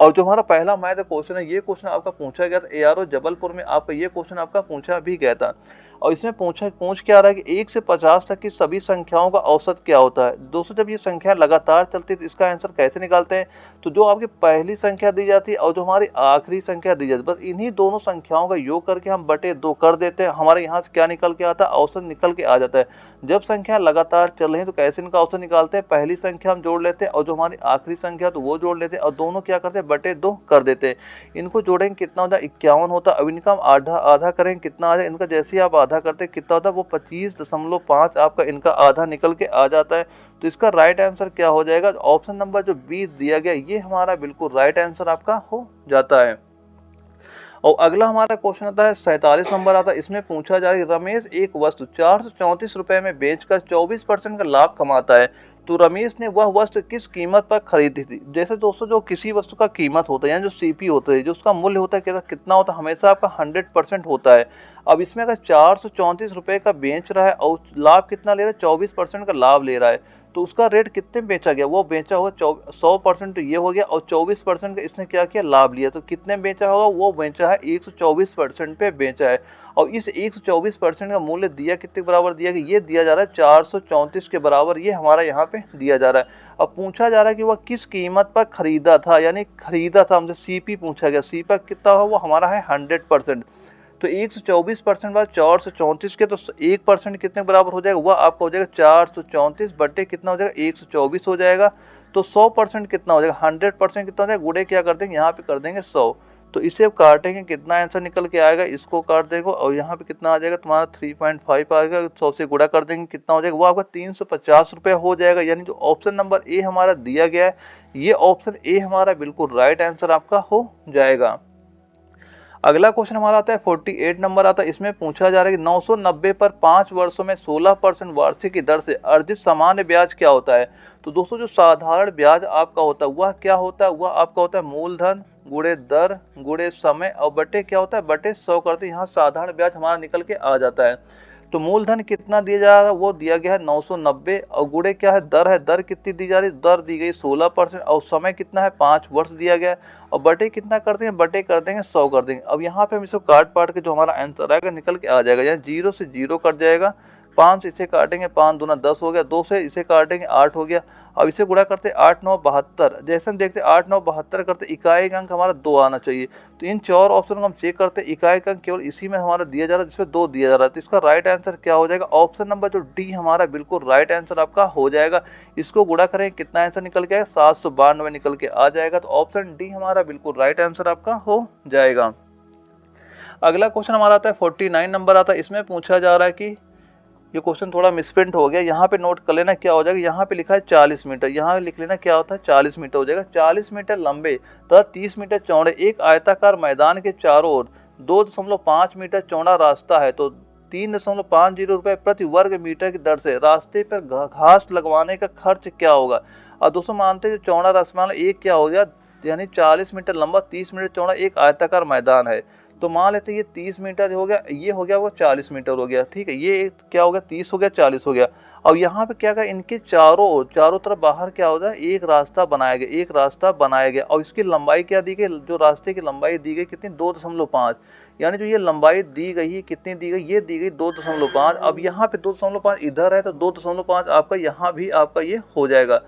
और जो हमारा पहला मैथ क्वेश्चन है, ये क्वेश्चन आपका पूछा गया था एआरओ जबलपुर में। आपका ये क्वेश्चन आपका पूछा भी गया था। और इसमें पूछ क्या रहा है कि 1 से 50 तक की सभी संख्याओं का औसत क्या होता है। दोस्तों जब ये संख्या लगातार चलती है तो इसका आंसर कैसे निकालते हैं। तो जो आपकी पहली संख्या दी जाती है और जो हमारी आखिरी संख्या दी जाती है, बस इन्हीं दोनों संख्याओं का योग करके हम बटे 2 कर देते हैं। हमारे यहाँ से क्या निकल के आता है, औसत निकल के आ जाता है। जब संख्या लगातार चल रही है तो कैसे इनका औसत निकालते हैं, पहली संख्या हम जोड़ लेते हैं और जो हमारी आखिरी संख्या तो वो जोड़ लेते हैं, और दोनों क्या करते हैं, बटे 2 कर देते हैं। इनको जोड़ेंगे कितना होता है, 51 होता है। अब इनका हम आधा आधा करेंगे, कितना आ जाए, इनका जैसे ही आप आधा करते हैं कितना होता है, वो 25.5 आपका इनका आधा निकल के आ जाता है। तो इसका राइट आंसर क्या हो जाएगा, ऑप्शन नंबर जो 20 दिया गया, ये हमारा बिल्कुल राइट आंसर आपका हो जाता है। और अगला हमारा क्वेश्चन आता है 47 नंबर आता है। इसमें पूछा जा रहा है कि रमेश एक वस्तु 434 रुपए में बेचकर 24% का लाभ कमाता है, तो रमेश ने वह वस्तु किस कीमत पर खरीदी थी। जैसे दोस्तों जो किसी वस्तु का कीमत होता है, यानी जो सीपी होता है, जो उसका मूल्य होता है कितना होता है, हमेशा आपका 100% होता है। अब इसमें अगर 434 रुपए का बेच रहा है और लाभ कितना ले रहा है, 24% का लाभ ले रहा है, तो उसका रेट कितने में बेचा गया, वो बेचा होगा 100%। तो ये हो गया, और 24% का इसने क्या किया, लाभ लिया। तो कितने में बेचा होगा, वो बेचा है 124% पे बेचा है। और इस 124% का मूल्य दिया कितने बराबर दिया गया, ये दिया जा रहा है 434 के बराबर, ये हमारा यहाँ पे दिया जा रहा है। अब पूछा जा रहा है कि वह किस कीमत पर खरीदा था, यानी खरीदा था, हमसे सीपी पूछा गया। सी पर कितना होगा, वो हमारा है 100%। तो 124% बाद 434 के, तो 1% कितने बराबर हो जाएगा, वह आपका हो जाएगा 434 बटे कितना हो जाएगा, 124 हो जाएगा। तो 100% कितना हो जाएगा, 100% कितना हो जाएगा, गुड़े क्या कर देंगे, यहाँ पे कर देंगे 100। तो इसे अब काटेंगे, कितना आंसर निकल के आएगा, इसको काट देंगे और यहाँ पे कितना आ जाएगा तुम्हारा 3.5 आएगा। 100 से गुड़ा कर देंगे, कितना हो जाएगा, वो आपका 350 रुपये हो जाएगा। यानी जो ऑप्शन नंबर ए हमारा दिया गया है, ये ऑप्शन ए हमारा बिल्कुल राइट आंसर आपका हो जाएगा। अगला क्वेश्चन हमारा आता है 48 नंबर आता है, इसमें पूछा जा रहा है कि 990 पर 5 वर्षों में 16% वार्षिक की दर से अर्जित सामान्य ब्याज क्या होता है। तो दोस्तों जो साधारण ब्याज आपका होता है वह क्या होता है, वह आपका होता है मूलधन गुणे दर गुणे समय और बटे क्या होता है, बटे 100 करते यहाँ साधारण ब्याज हमारा निकल के आ जाता है। तो मूलधन कितना दिया जा रहा है, वो दिया गया है 990 और गुणे क्या है, दर है, दर कितनी दी जा रही है, दर दी गई 16% और समय कितना है 5 वर्ष दिया गया है और बटे कितना कर देंगे, बटे कर देंगे 100 कर देंगे। अब यहाँ पे हम इसको काट पाट के जो हमारा आंसर आएगा निकल के आ जाएगा, यहाँ 0 से 0 कट जाएगा, 5 से इसे काटेंगे 5 दूना 10 हो गया, 2 से इसे काटेंगे 8 हो गया। अब इसे गुणा करते 8 9 72, जैसे हम देखते 8 9 72 करते इकाई अंक हमारा 2 आना चाहिए। तो इन 4 ऑप्शन को हम चेक करते इकाई अंक केवल इसी में हमारा दिया जा रहा है जिसमें 2 दिया जा रहा है। तो इसका राइट आंसर क्या हो जाएगा, ऑप्शन नंबर जो डी हमारा बिल्कुल राइट आंसर आपका हो जाएगा। इसको गुणा करें कितना आंसर निकल के आएगा, 792 निकल के आ जाएगा। तो ऑप्शन डी हमारा बिल्कुल राइट आंसर आपका हो जाएगा। अगला क्वेश्चन हमारा आता है 49 नंबर आता है, इसमें पूछा जा रहा है कि ये क्वेश्चन थोड़ा मिसप्रिंट हो गया, यहाँ पे नोट कर लेना क्या हो जाएगा, यहाँ पे लिखा है 40 मीटर, यहाँ लिख लेना क्या होता है 40 मीटर हो जाएगा। 40 मीटर लंबे तथा 30 मीटर चौड़े एक आयताकार मैदान के चारों ओर 2.5 मीटर चौड़ा रास्ता है। तो 3.50 रुपए प्रति वर्ग मीटर की दर से रास्ते पर घास लगवाने का खर्च क्या होगा। और दोस्तों मानते हैं जो चौड़ा रास्ता मान एक क्या हो गया, यानी 40 मीटर लंबा 30 मीटर चौड़ा एक आयताकार मैदान है। तो मान लेते ये 30 मीटर हो गया, ये हो गया वो 40 मीटर हो गया, ठीक है, ये क्या हो गया 30 हो गया 40 हो गया। अब यहाँ पे क्या कहा, इनके चारों तरफ बाहर क्या होता है, एक रास्ता बनाया गया, एक रास्ता बनाया गया और इसकी लंबाई क्या दी गई, जो रास्ते की लंबाई दी गई कितनी 2.5, यानी जो ये लंबाई दी गई है कितनी दी गई, ये दी गई 2.5। अब यहाँ पे 2.5 इधर है तो 2.5 आपका यहाँ भी आपका ये हो जाएगा।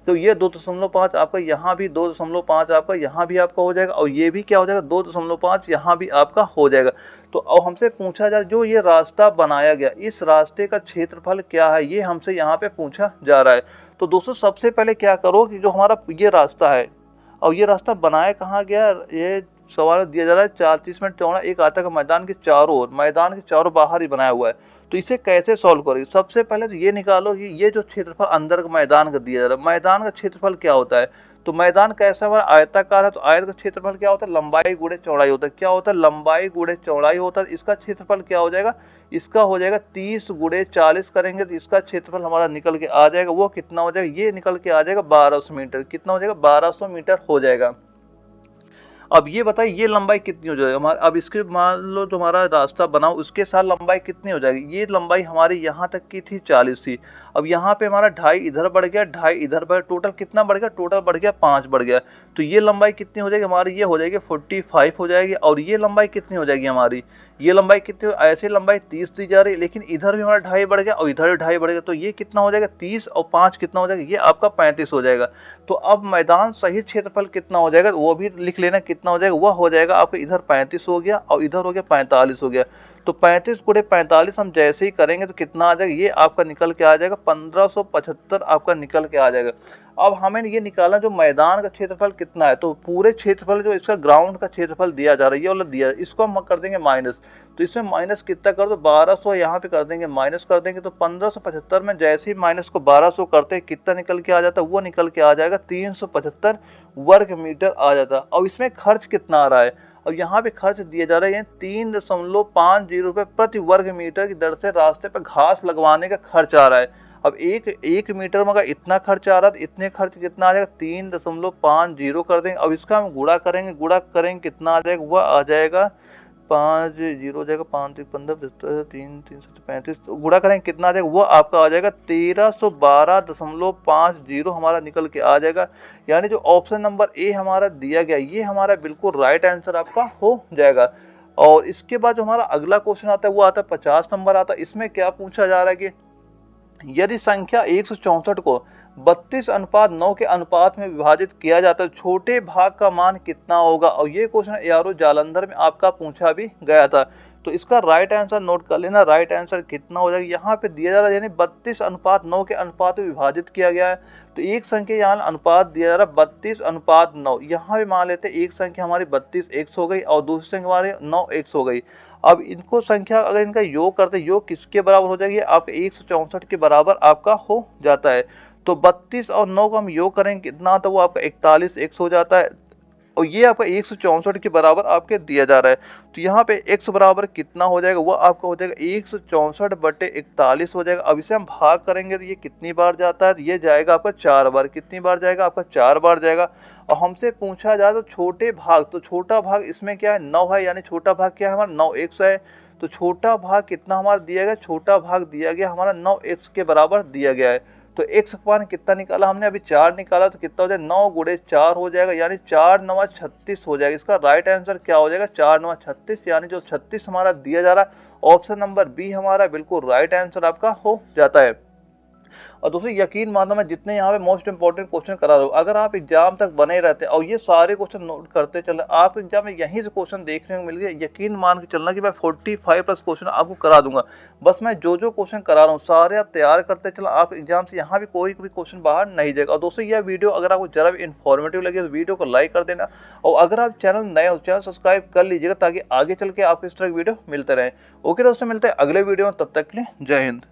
तो ये 2.5 आपका यहाँ भी 2.5 आपका यहाँ भी आपका हो जाएगा और ये भी क्या हो जाएगा 2.5 यहाँ भी आपका हो जाएगा। तो अब हमसे पूछा जाए जो ये रास्ता बनाया गया इस रास्ते का क्षेत्रफल क्या है, ये हमसे यहाँ पे पूछा जा रहा है। तो दोस्तों सबसे पहले क्या करो कि जो हमारा ये रास्ता है और ये रास्ता बनाया कहाँ गया, ये सवाल दिया जा रहा है 40 मीटर चौड़ा एक आयताकार मैदान के चारों ओर, मैदान के चारों बाहर ही बनाया हुआ है। तो इसे कैसे सॉल्व करेंगे, सबसे पहले तो ये निकालो कि ये जो क्षेत्रफल अंदर का मैदान का दिया जा रहा है, मैदान का क्षेत्रफल क्या होता है। तो मैदान कैसा हमारा आयताकार है, तो आयत का क्षेत्रफल क्या होता है, लंबाई गुणे चौड़ाई होता है, क्या होता है लंबाई गुणे चौड़ाई होता है। इसका क्षेत्रफल क्या हो जाएगा, इसका हो जाएगा 30 गुणे 40 करेंगे तो इसका क्षेत्रफल हमारा निकल के आ जाएगा, वो कितना हो जाएगा, ये निकल के आ जाएगा 1200 मीटर, कितना हो जाएगा 1200 मीटर हो जाएगा। अब ये बताइए ये लंबाई कितनी हो जाएगी हमारा, अब इसके मान लो जो हमारा रास्ता बनाओ उसके साथ लंबाई कितनी हो जाएगी, ये लंबाई हमारी यहाँ तक की थी 40 थी, अब यहाँ पे हमारा 2.5 इधर बढ़ गया 2.5 इधर बढ़, टोटल कितना बढ़ गया, टोटल बढ़ गया 5 बढ़ गया। तो ये लंबाई कितनी हो जाएगी हमारी, ये हो जाएगी 45 हो जाएगी। और ये लंबाई कितनी हो जाएगी हमारी, ये लंबाई कितनी, ऐसे लंबाई 30 दी जा रही है लेकिन इधर भी हमारा 2.5 बढ़ गया और इधर भी 2.5 बढ़ गया, तो ये कितना हो जाएगा 30 और 5 कितना हो जाएगा, ये आपका 35 हो जाएगा। तो अब मैदान सही क्षेत्रफल कितना हो जाएगा वो भी लिख लेना कितना हो जाएगा, वह हो जाएगा आपका इधर 35 हो गया और इधर हो गया 45 हो गया। तो 35 गुणे 45 हम जैसे ही करेंगे तो कितना आ जाएगा, ये आपका निकल के आ जाएगा 1575 आपका निकल के आ जाएगा। अब हमें ये निकालना जो मैदान का क्षेत्रफल कितना है, तो पूरे क्षेत्रफल जो इसका ग्राउंड का क्षेत्रफल दिया जा रहा है ये वाला दिया, इसको हम कर देंगे माइनस। तो इसमें माइनस कितना कर दो 1200, यहाँ पे कर देंगे माइनस कर देंगे तो 1575 में जैसे ही माइनस को 1200 करते हैं कितना निकल के आ जाता है, वो निकल के आ जाएगा 375 वर्ग मीटर आ जाता। अब इसमें खर्च कितना आ रहा है, अब यहाँ पे खर्च दिया जा रहा है 3.50 रुपए प्रति वर्ग मीटर की दर से रास्ते पर घास लगवाने का खर्च आ रहा है। अब एक मीटर में अगर इतना खर्च आ रहा है तो इतने खर्च कितना आ जाएगा 3.50 कर देंगे। अब इसका हम गुणा करेंगे कितना आ जाएगा, वह आ जाएगा 5 0 हो जाएगा, 5 3 15 75 3 3 35, गुणा करेंगे कितना आ जाएगा, वो आपका आ जाएगा 1312.50 हमारा निकल के आ जाएगा। यानी जो ऑप्शन नंबर ए हमारा दिया गया ये हमारा बिल्कुल राइट आंसर आपका हो जाएगा। और इसके बाद जो हमारा अगला क्वेश्चन आता है वो आता है 50 नंबर आता है। इसमें क्या पूछा जा रहा है कि यदि संख्या 164 को 32:9 के अनुपात में विभाजित किया जाता है छोटे भाग का मान कितना होगा। और ये क्वेश्चन यारो जालंधर में आपका पूछा भी गया था। तो इसका राइट आंसर नोट कर लेना, राइट आंसर कितना हो जाएगा, यहाँ पे दिया जा रहा है यानी 32:9 के अनुपात में विभाजित किया गया है। तो एक संख्या यहाँ अनुपात दिया जा रहा है 32:9, यहाँ भी मान लेते एक संख्या हमारी 32 एक्स हो गई और दूसरी संख्या हमारी 9 एक्स हो गई। अब इनको संख्या अगर इनका योग करते योग किसके बराबर हो जाएगी, आपके 164 के बराबर आपका हो जाता है। तो 32 और 9 को हम योग करेंगे कितना, तो वो आपका 41 एक्स हो जाता है। और ये आपका 164 के बराबर आपके दिया जा रहा है। तो यहाँ पे x बराबर कितना हो जाएगा, वो आपका हो जाएगा 164/41 हो जाएगा। अब इसे हम भाग करेंगे तो ये कितनी बार जाता है, ये जाएगा आपका 4 बार। कितनी बार जाएगा आपका 4 बार जाएगा। और हमसे पूछा जाए तो छोटे भाग, तो छोटा भाग इसमें क्या है 9 है, यानी छोटा भाग क्या है हमारा 9x है। तो छोटा भाग कितना हमारा दिया गया, छोटा भाग दिया गया हमारा 9x के बराबर दिया गया है। तो x अपान कितना निकाला हमने, अभी 4 निकाला, तो कितना हो जाएगा 9 गुणे 4 हो जाएगा, यानी 4 9 36 हो जाएगा। इसका राइट आंसर क्या हो जाएगा 4 9 36, यानी जो 36 हमारा दिया जा रहा है ऑप्शन नंबर बी हमारा बिल्कुल राइट आंसर आपका हो जाता है। और दोस्तों यकीन मानो मैं जितने यहाँ पे मोस्ट इंपॉर्टेंट क्वेश्चन करा रहा हूँ, अगर आप एग्जाम तक बने रहते और ये सारे क्वेश्चन नोट करते चले, आप एग्जाम में यहीं से क्वेश्चन देखने को मिल गए, यकीन मान के चलना कि मैं 45+ क्वेश्चन आपको करा दूंगा। बस मैं जो जो क्वेश्चन करा रहा हूँ सारे आप तैयार करते चला, आप एग्जाम से यहाँ भी कोई भी क्वेश्चन बाहर नहीं जाएगा। और दोस्तों यह वीडियो अगर आपको जरा भी इन्फॉर्मेटिव लगे तो वीडियो को लाइक कर देना, और अगर आप चैनल नए हो चैनल सब्सक्राइब कर लीजिएगा, ताकि आगे चल के आपको इस तरह की वीडियो मिलते रहे। ओके दोस्तों, मिलते हैं अगले वीडियो में, तब तक के लिए जय हिंद।